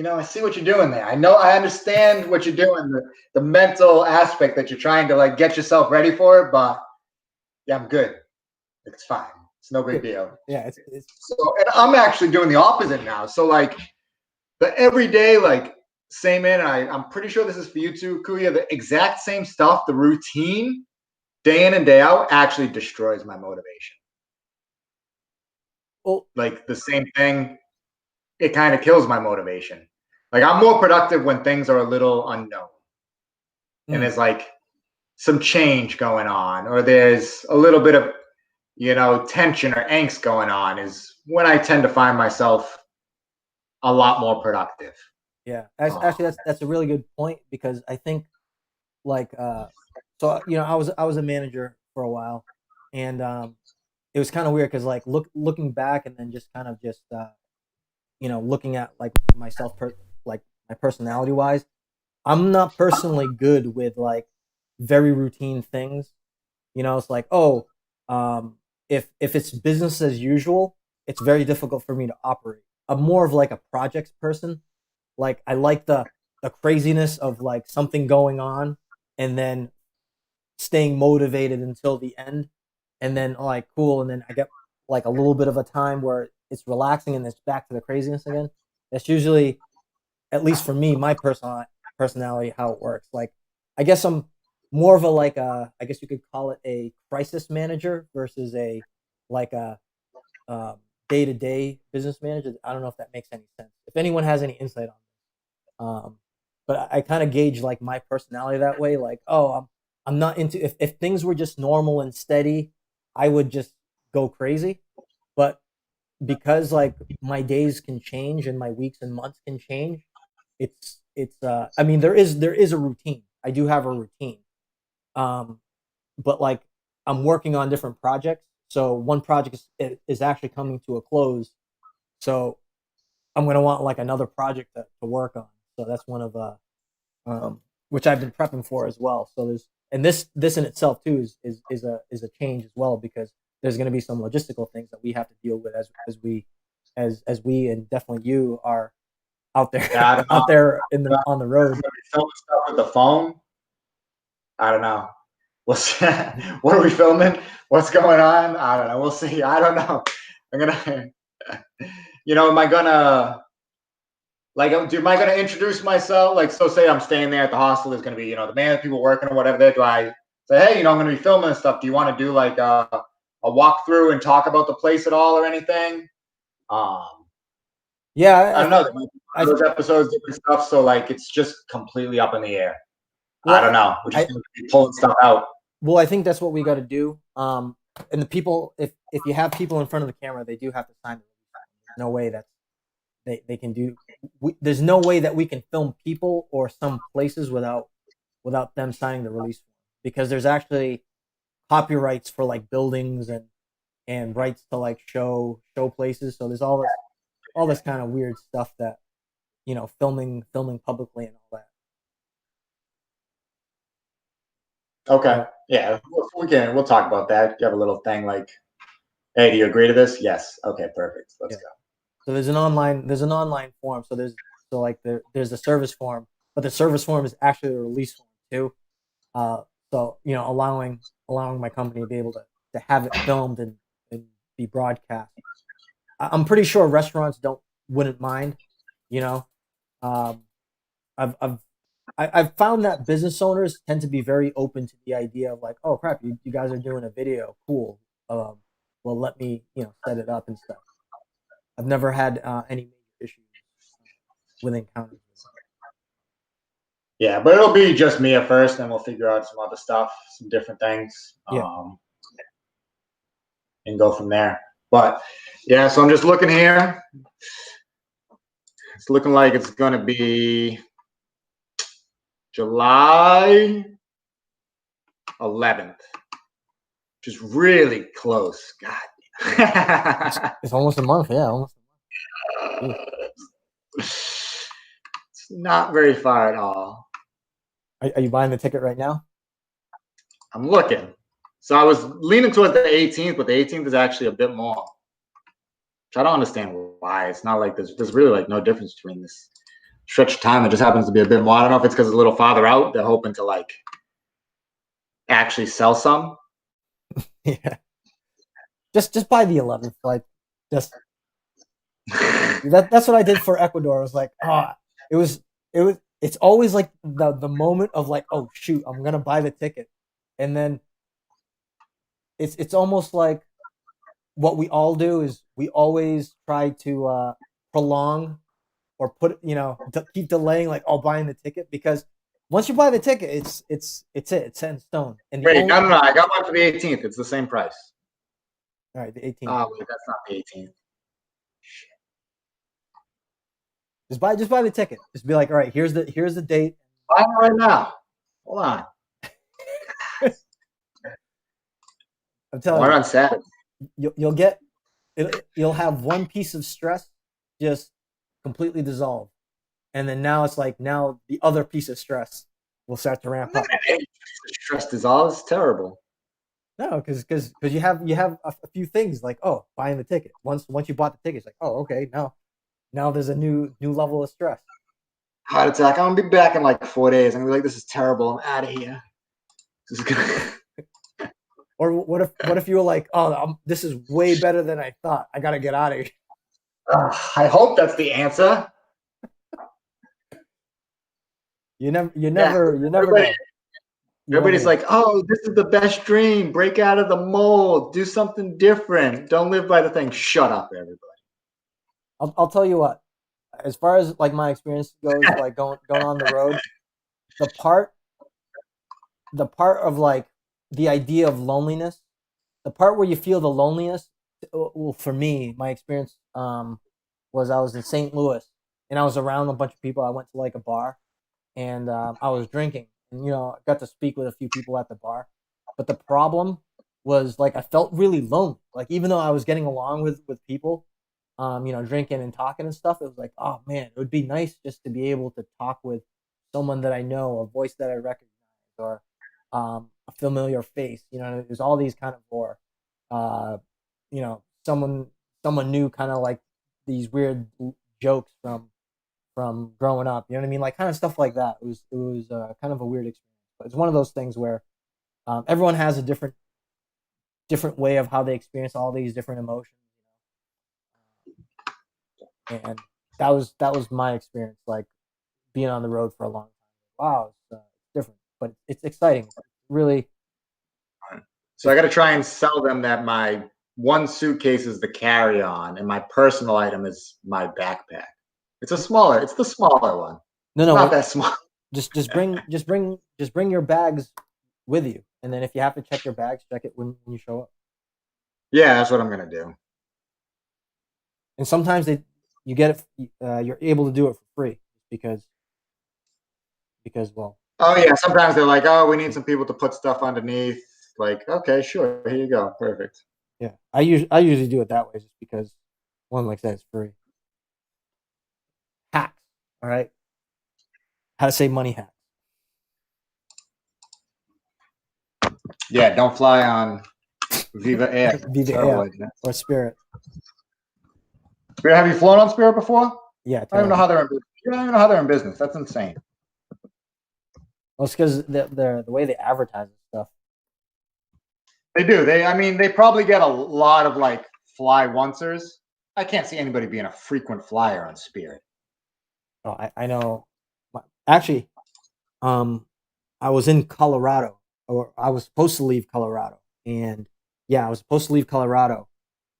I see what you're doing there. I know, I understand what you're doing, the mental aspect that you're trying to like get yourself ready for it, but yeah, I'm good. It's fine. It's no big deal. yeah, it's So, and I'm actually doing the opposite now. So like the everyday, like, same in, I'm pretty sure this is for you too, Kuya. The exact same stuff, the routine, day in and day out, actually destroys my motivation. well, Like the same thing, it kind of kills my motivation. Like I'm more productive when things are a little unknown and mm, there's like some change going on, or there's a little bit of tension or angst going on, is when I tend to find myself a lot more productive. yeah. Um, Actually, that's a really good point, because I think, like, so I was a manager for a while, and it was kind of weird because, like, looking back and then just kind of just looking at, like, myself, like, my personality wise, I'm not personally good with, like, very routine things. It's like, oh, if it's business as usual, it's very difficult for me to operate. I'm more of like a projects person. Like, I like the craziness of, like, something going on, and then staying motivated until the end, and then, like, cool, and then I get like a little bit of a time where it's relaxing and it's back to the craziness again. That's usually, at least for me, my personality, how it works. Like, I guess I'm more of a, like, I guess you could call it a crisis manager versus a, like, a day-to-day business manager. I don't know if that makes any sense. If anyone has any insight on it. But I kind of gauge like my personality that way. Like, oh, I'm not into if things were just normal and steady, I would just go crazy. But because like my days can change and my weeks and months can change, it's I mean there is a routine. I do have a routine. Um, but like I'm working on different projects. So one project is actually coming to a close. So I'm gonna want like another project to work on. So that's one of which I've been prepping for as well. So there's and this in itself too is a change as well because there's going to be some logistical things that we have to deal with as we and definitely you are out Yeah, I there don't know. out there in the on the road. Filming stuff with the phone. I don't know. What's what are we filming? What's going on? I don't know. We'll see. I don't know. I'm gonna, am I gonna am I gonna introduce myself? Like, so say I'm staying there at the hostel. There's gonna be, the man, people working or whatever. There, do I say, hey, I'm gonna be filming and stuff. Do you want to do like a walkthrough and talk about the place at all or anything? Um, Yeah, I don't know. I Those episodes, different stuff. So like, it's just completely up in the air. I don't well know. We're just I gonna be pulling stuff out. well I think that's what we got to do. And the people if you have people in front of the camera, they do have to sign. There's no way that they can do. There's no way that we can film people or some places without them signing the release form because there's actually copyrights for like buildings and rights to like show places. So there's all this kind of weird stuff that filming publicly and all that. Okay. So Yeah, we'll talk about that. You have a little thing like, hey, do you agree to this? Yes. Okay, perfect. Let's yeah. go. So there's an online form. So there's the service form, but the service form is actually a release form too. Uh, so allowing my company to be able to have it filmed and be broadcast. I'm pretty sure restaurants don't wouldn't mind. You know, um, I've I've I've found that business owners tend to be very open to the idea of like, oh crap, you guys are doing a video, cool. Well, let me set it up and stuff. I've never had any major issues with encounters. Yeah, but it'll be just me at first, and we'll figure out some other stuff, some different things, Yeah, and go from there. But yeah, so I'm just looking here. It's looking like it's gonna be July 11th, which is really close. it's God. it's almost a month. Yeah, almost a month. It's not very far at all. Are you buying the ticket right now? I'm looking. So I was leaning towards the 18th, but the 18th is actually a bit more. Which I don't understand why. It's not like there's really like no difference between this stretch of time. It just happens to be a bit more. I don't know if it's because it's a little farther out. They're hoping to like actually sell some. Yeah, just buy the 11th. Like, just that's what I did for Ecuador. I was like, oh, it was it was. It's always like the moment of like, oh shoot, I'm gonna buy the ticket, and then it's almost like what we all do is we always try to prolong or keep delaying like buying the ticket because once you buy the ticket, it's set in stone. And the Wait, only no. I got one for the 18th. It's the same price. all right, the 18th. Oh, wait, that's not the 18th. Just buy the ticket. Just be like, all right, here's the date. Buy it right now. Hold on. I'm I telling want it you, on Saturday. you'll have one piece of stress just completely dissolve, and then now it's like now the other piece of stress will start to ramp up. Stress is all. It's terrible. No, because you have a few things like buying the ticket. Once you bought the ticket, it's like okay now there's a new level of stress. Heart attack. I'm gonna be back in like 4 days. I'm gonna be like, this is terrible. I'm out of here. This is gonna... Or what if you were like, this is way better than I thought. I gotta get out of here. I hope that's the answer. You never Yeah, you never everybody, know. you want me Everybody's to? like, "Oh, this is the best dream. Break out of the mold. Do something different. Don't live by the thing." Shut up, everybody. I'll tell you what. As far as like my experience goes, like going on the road, the part the part of like the idea of loneliness, the part where you feel the loneliness. Well, for me, my experience was I was in St. Louis and I was around a bunch of people. I went to like a bar and I was drinking, and I got to speak with a few people at the bar. But the problem was like I felt really lonely. Like even though I was getting along with people, drinking and talking and stuff, it was like, oh man, it would be nice just to be able to talk with someone that I know, a voice that I recognize, or a familiar face. There's all these kind of or, uh, someone new, kind of like these weird jokes from growing up. You know what I mean? Like kind of stuff like that. It was kind of a weird experience, but it's one of those things where everyone has a different way of how they experience all these different emotions, and that was my experience, like being on the road for a long time. Wow, it's different, but it's exciting. It's really, So I it's got to try and sell them that my one suitcase is the carry-on, and my personal item is my backpack. It's the smaller one. no, It's no. not that small. Just bring your bags with you, and then if you have to check your bags, check it when you show up. Yeah, that's what I'm gonna do. And sometimes you get it, you're able to do it for free because well, Oh yeah, sometimes they're like, "Oh, we need some people to put stuff underneath." Like, okay, sure, here you go, perfect. yeah. I usually do it that way just because one, like I said, it's free. Hacks, all right. How to save money hacks. Yeah, don't fly on Viva Air. Viva Terrible Air idea. or Spirit. Spirit, have you flown on Spirit before? Yeah, I don't even know terrible. how they're in business. You don't even know how they're in business. That's insane. Well, it's because the way they advertise and stuff. They do. I mean, they probably get a lot of like fly oncers. I can't see anybody being a frequent flyer on Spirit. Oh, I know. Actually, um, I was in Colorado, or I was supposed to leave Colorado, and yeah, I was supposed to leave Colorado,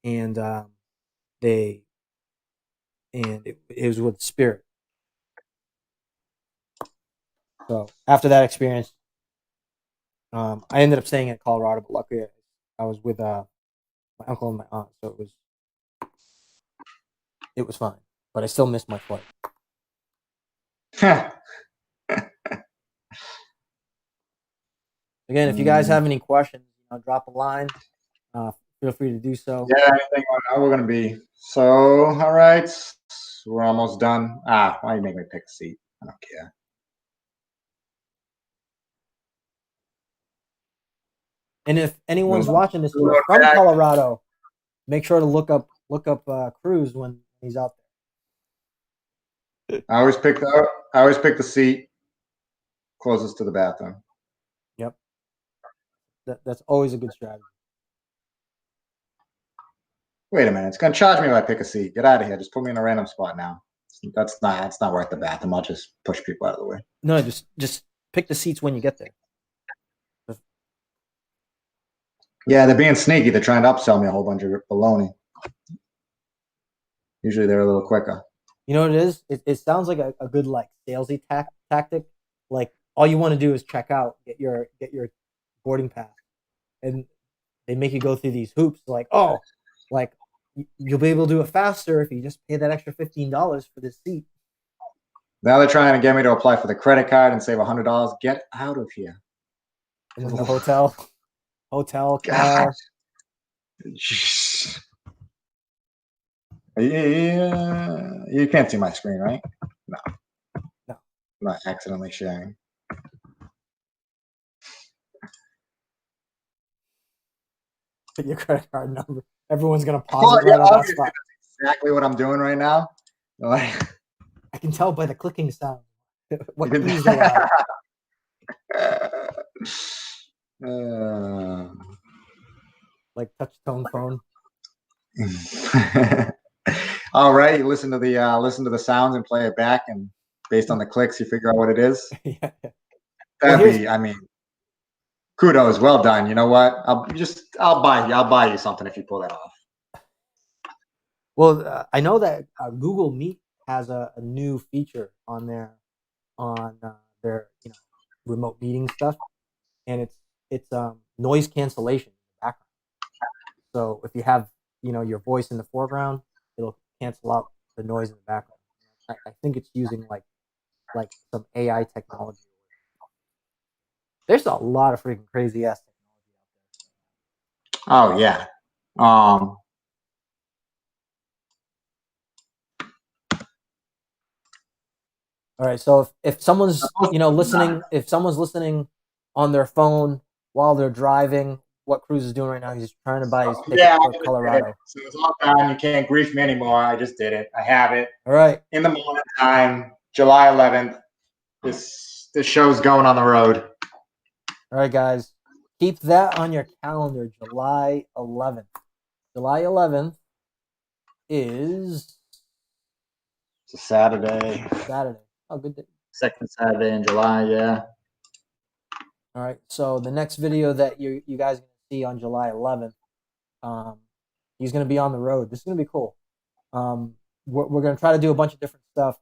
and they it was with Spirit. So after that experience, I ended up staying in Colorado, but luckily I was with my uncle and my aunt, so it was fine. But I still missed my flight. Again, if you guys have any questions, drop a line. Feel free to do so. Yeah, anything on how we're gonna be. So, all right, we're almost done. Why you make me pick a seat? I don't care. And if anyone's Move watching this and you're on from back. Colorado, make sure to look up Cruz when he's out there. I always pick the seat closest to the bathroom. Yep, that's always a good strategy. Wait a minute, it's gonna charge me if I pick a seat. Get out of here. Just put me in a random spot now. That's not worth the bathroom. I'll just push people out of the way. No, just pick the seats when you get there. Yeah, they're being sneaky. They're trying to upsell me a whole bunch of baloney. Usually they're a little quicker. You know what it is? It sounds like a good like salesy tactic. Like all you want to do is check out, get your boarding pass, and they make you go through these hoops. Like, oh, like you'll be able to do it faster if you just pay that extra $15 for this seat. Now they're trying to get me to apply for the credit card and save $100. Get out of here. And then the hotel God. car. Yeah, you can't see my screen, right? No. No. I'm not accidentally sharing. Put your credit card number. Everyone's gonna pause Well, it yeah, right at that obviously spot. that's exactly what I'm doing right now. Like, I can tell by the clicking sound what keys they are. Like touch tone phone. all right, you listen to the sounds and play it back, and based on the clicks, you figure out what it is. Yeah. Well, That'd here's be, I mean, Kudos, well done. You know what? I'll buy you something if you pull that off. Well, I know that Google Meet has a new feature on their remote meeting stuff, and it's noise cancellation in the background. So if you have your voice in the foreground, it'll cancel out the noise in the background. I think it's using like some AI technology. There's a lot of freaking crazy ass technology Oh yeah. Um, All right, so if someone's if someone's listening on their phone while they're driving, what Cruz is doing right now, he's trying to buy his ticket yeah, I for just did it. Colorado. So it's all done. You can't grief me anymore. I just did it. I have it All right, in the morning time, July 11th. This show's going on the road. all right, guys, keep that on your calendar. July 11th. July 11th is It's a Saturday, Saturday. Oh, good day. second Saturday in July. Yeah. All right, so the next video that you guys are gonna see on July 11th, um, he's gonna be on the road. This is gonna be cool. We're gonna try to do a bunch of different stuff.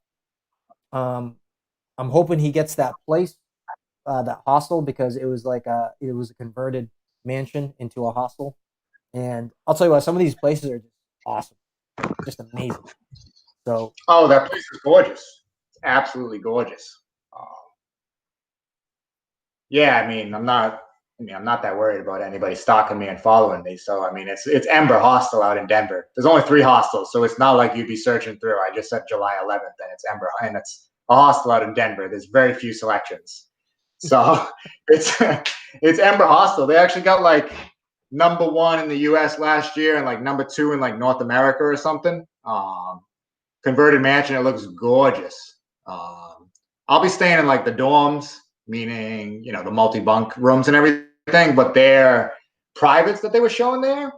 Um, I'm hoping he gets that place, that hostel, because it was a converted mansion into a hostel. And I'll tell you what, some of these places are just awesome, just amazing. So Oh, that place is gorgeous. It's absolutely gorgeous. Um, yeah, I'm not that worried about anybody stalking me and following me. So I mean, it's Ember Hostel out in Denver. There's only 3 hostels, so it's not like you'd be searching through. I just said July 11th, and it's Ember, and it's a hostel out in Denver. There's very few selections, so it's it's Ember Hostel. They actually got like #1 in the U.S. last year, and like #2 in like North America or something. Converted mansion. It looks gorgeous. I'll be staying in like the dorms, meaning the multi-bunk rooms and everything, but their privates that they were showing there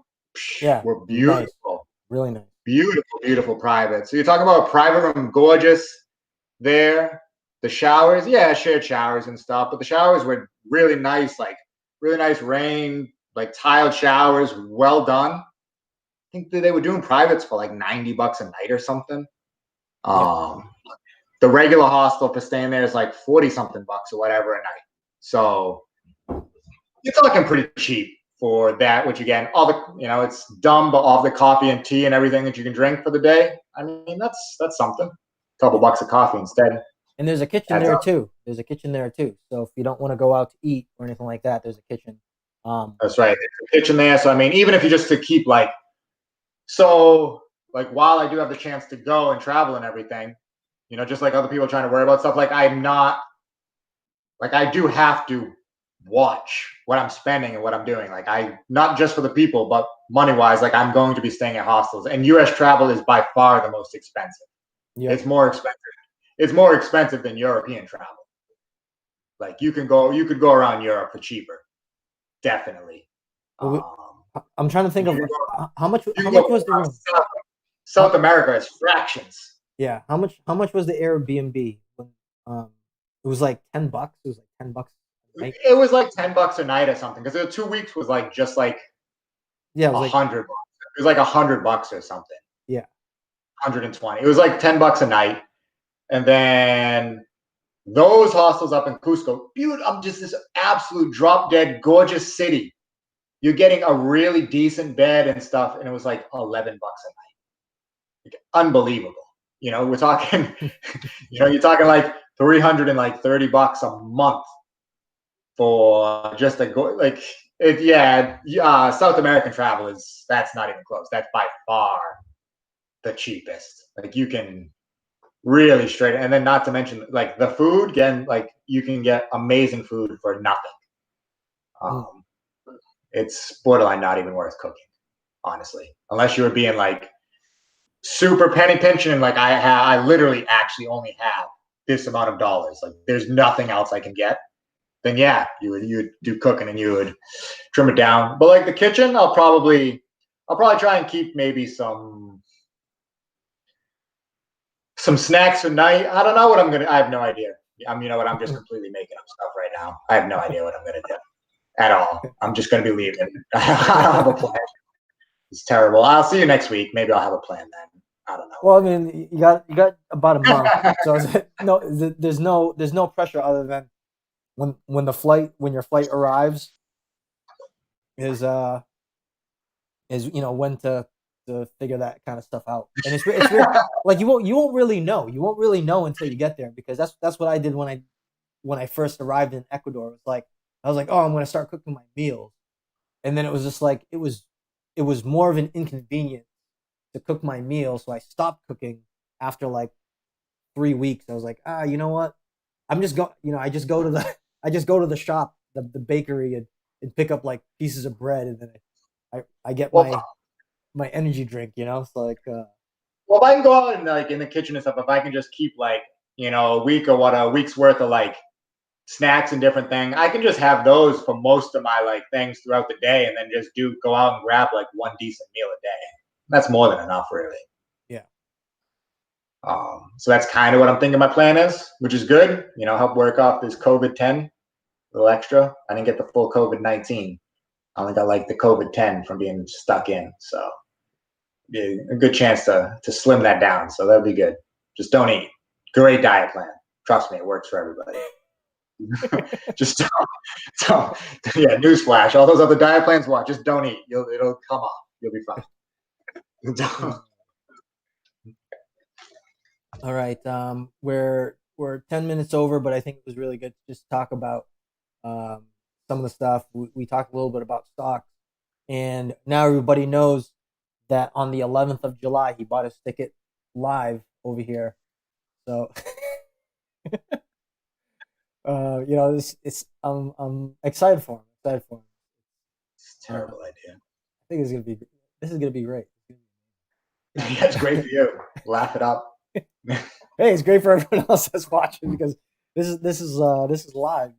yeah, were nice, beautiful, really nice. beautiful, beautiful private. So you're talking about a private room, gorgeous there. The showers, yeah, shared showers and stuff, but the showers were really nice, like really nice rain, like tiled showers, well done. I think that they were doing privates for like $90 a night or something. Yeah, Um, the regular hostel for staying there is like 40 something bucks or whatever a night. So you're talking pretty cheap for that, which again, all the it's dumb, but all the coffee and tea and everything that you can drink for the day. I mean, that's something. A couple yeah. bucks of coffee instead. And there's a kitchen Adds there up. too. There's a kitchen there too. So if you don't want to go out to eat or anything like that, there's a kitchen. That's right. There's a kitchen there. So I mean, even if you just to keep so while I do have the chance to go and travel and everything, just like other people trying to worry about stuff, I'm not I do have to watch what I'm spending and what I'm doing. I not just for the people, but money wise, I'm going to be staying at hostels. And US travel is by far the most expensive. Yep. It's more expensive. It's more expensive than European travel. You could go around Europe for cheaper. Definitely. Well, Um, I'm trying to think you of can go, you how can much go was the room? South America is fractions. Yeah, how much was the Airbnb? It was like $10. It was like $10 a night. It was like $10 a night or something because the 2 weeks was just like Yeah, it was like 100 bucks. It was like $100 or something. yeah, 120. It was like $10 a night, and then those hostels up in Cusco, beautiful. Just this absolute drop dead gorgeous city. You're getting a really decent bed and stuff, and it was like $11 a night. Unbelievable. We're talking. You're talking like $330 a month for just a go it. Yeah, South American travel that's not even close. That's by far the cheapest. You can really straight, and then not to mention the food again. You can get amazing food for nothing. mm, Um, it's borderline not even worth cooking, honestly, unless you were being super penny pinching. And I literally actually only have this amount of dollars. There's nothing else I can get. Then yeah, you would do cooking and you would trim it down. But the kitchen, I'll probably try and keep maybe some snacks for night. I don't know what I'm gonna. I have no idea. You know what? I'm just completely making up stuff right now. I have no idea what I'm gonna do. at all. I'm just going to be leaving. I don't have a plan. It's terrible. I'll see you next week. Maybe I'll have a plan then. I don't Well, I mean, you got about a month, so no, there's no pressure other than when your flight arrives is when to figure that kind of stuff out. And it's like you won't really know until you get there, because that's what I did when I first arrived in Ecuador. It's like I was like, oh, I'm gonna start cooking my meals, and then it was just like it was more of an inconvenience to cook my meal, so I stopped cooking after like 3 weeks. I was like, you know what? I'm just go you know I just go to the shop, the bakery, and pick up like pieces of bread, and then I get well, my energy drink. It's like well, if I can go out and like in the kitchen and stuff, if I can just keep like a week or a week's worth of like snacks and different thing, I can just have those for most of my like things throughout the day, and then just go out and grab like one decent meal a day. That's more than enough, really. yeah. So that's kind of what I'm thinking my plan is, which is good. Help work off this COVID-10 a little extra. I didn't get the full COVID-19. I only got like the COVID-10 from being stuck in. So yeah, a good chance to slim that down. So that'd be good. Just don't eat. Great diet plan. Trust me, it works for everybody. Just don't. Yeah, newsflash. All those other diet plans, watch. Just don't eat. It'll come off. You'll be fine. All right. We're 10 minutes over, but I think it was really good to just talk about some of the stuff. We talked a little bit about stocks, and now everybody knows that on the 11th of July he bought his ticket live over here. So, I'm excited for him. Excited for him. It's a terrible idea. I think this is gonna be great. Yeah, it's great for you. Laugh it up. Hey, it's great for everyone else that's watching, because this is live.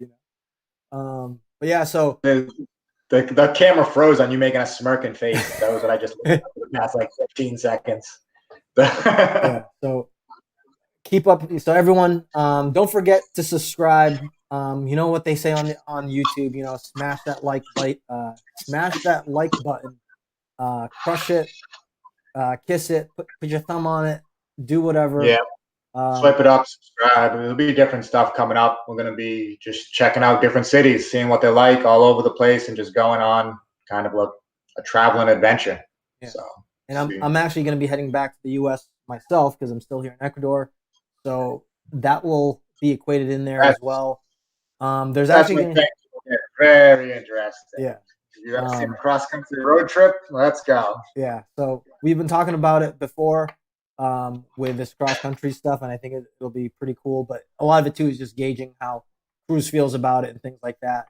But yeah, so The camera froze on you making a smirking face. That was what I just looked at for the past like 15 seconds. yeah, so keep up. So everyone, don't forget to subscribe. You know what they say on YouTube. Smash that smash that like button, crush it, kiss it, put your thumb on it, do whatever. Yeah. Swipe it up, subscribe. There'll be different stuff coming up. We're going to be just checking out different cities, seeing what they like all over the place, and just going on kind of like a traveling adventure. Yeah. So, and I'm actually going to be heading back to the U.S. myself, because I'm still here in Ecuador. So that will be equated in there as well. There's actually going to get very interesting. Yeah. You got to see a cross-country road trip? Let's go. Yeah. So we've been talking about it before, with this cross-country stuff, and I think it'll be pretty cool. But a lot of it too is just gauging how Cruz feels about it and things like that.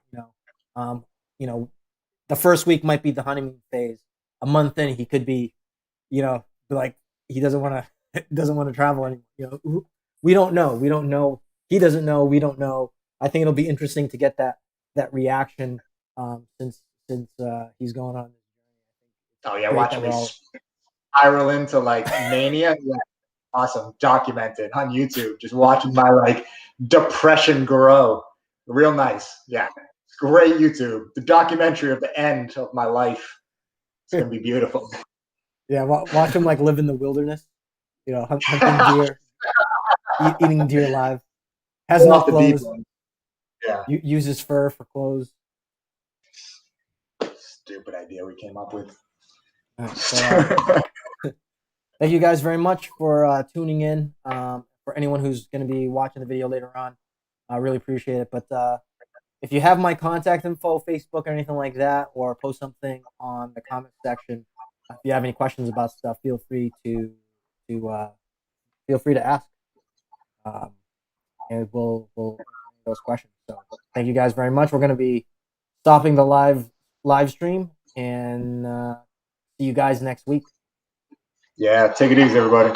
The first week might be the honeymoon phase. A month in, he could be, like he doesn't want to travel anymore. We don't know. We don't know. He doesn't know. We don't know. I think it'll be interesting to get that reaction, since he's going on. Oh yeah, watching me spiral into like mania. Yeah, awesome. Documented on YouTube. Just watching my like depression grow. Real nice. Yeah, great YouTube. The documentary of the end of my life. It's gonna be beautiful. Yeah, watch him like live in the wilderness. Hunting deer, eating deer live. Has no clothes. Yeah. Uses fur for clothes. Stupid idea we came up with. Thank you guys very much for tuning in. For anyone who's going to be watching the video later on, I really appreciate it. But if you have my contact info, Facebook or anything like that, or post something on the comment section, if you have any questions about stuff, feel free to ask, and we'll answer those questions. So thank you guys very much. We're going to be stopping the live stream, and see you guys next week. Yeah, take it easy, everybody.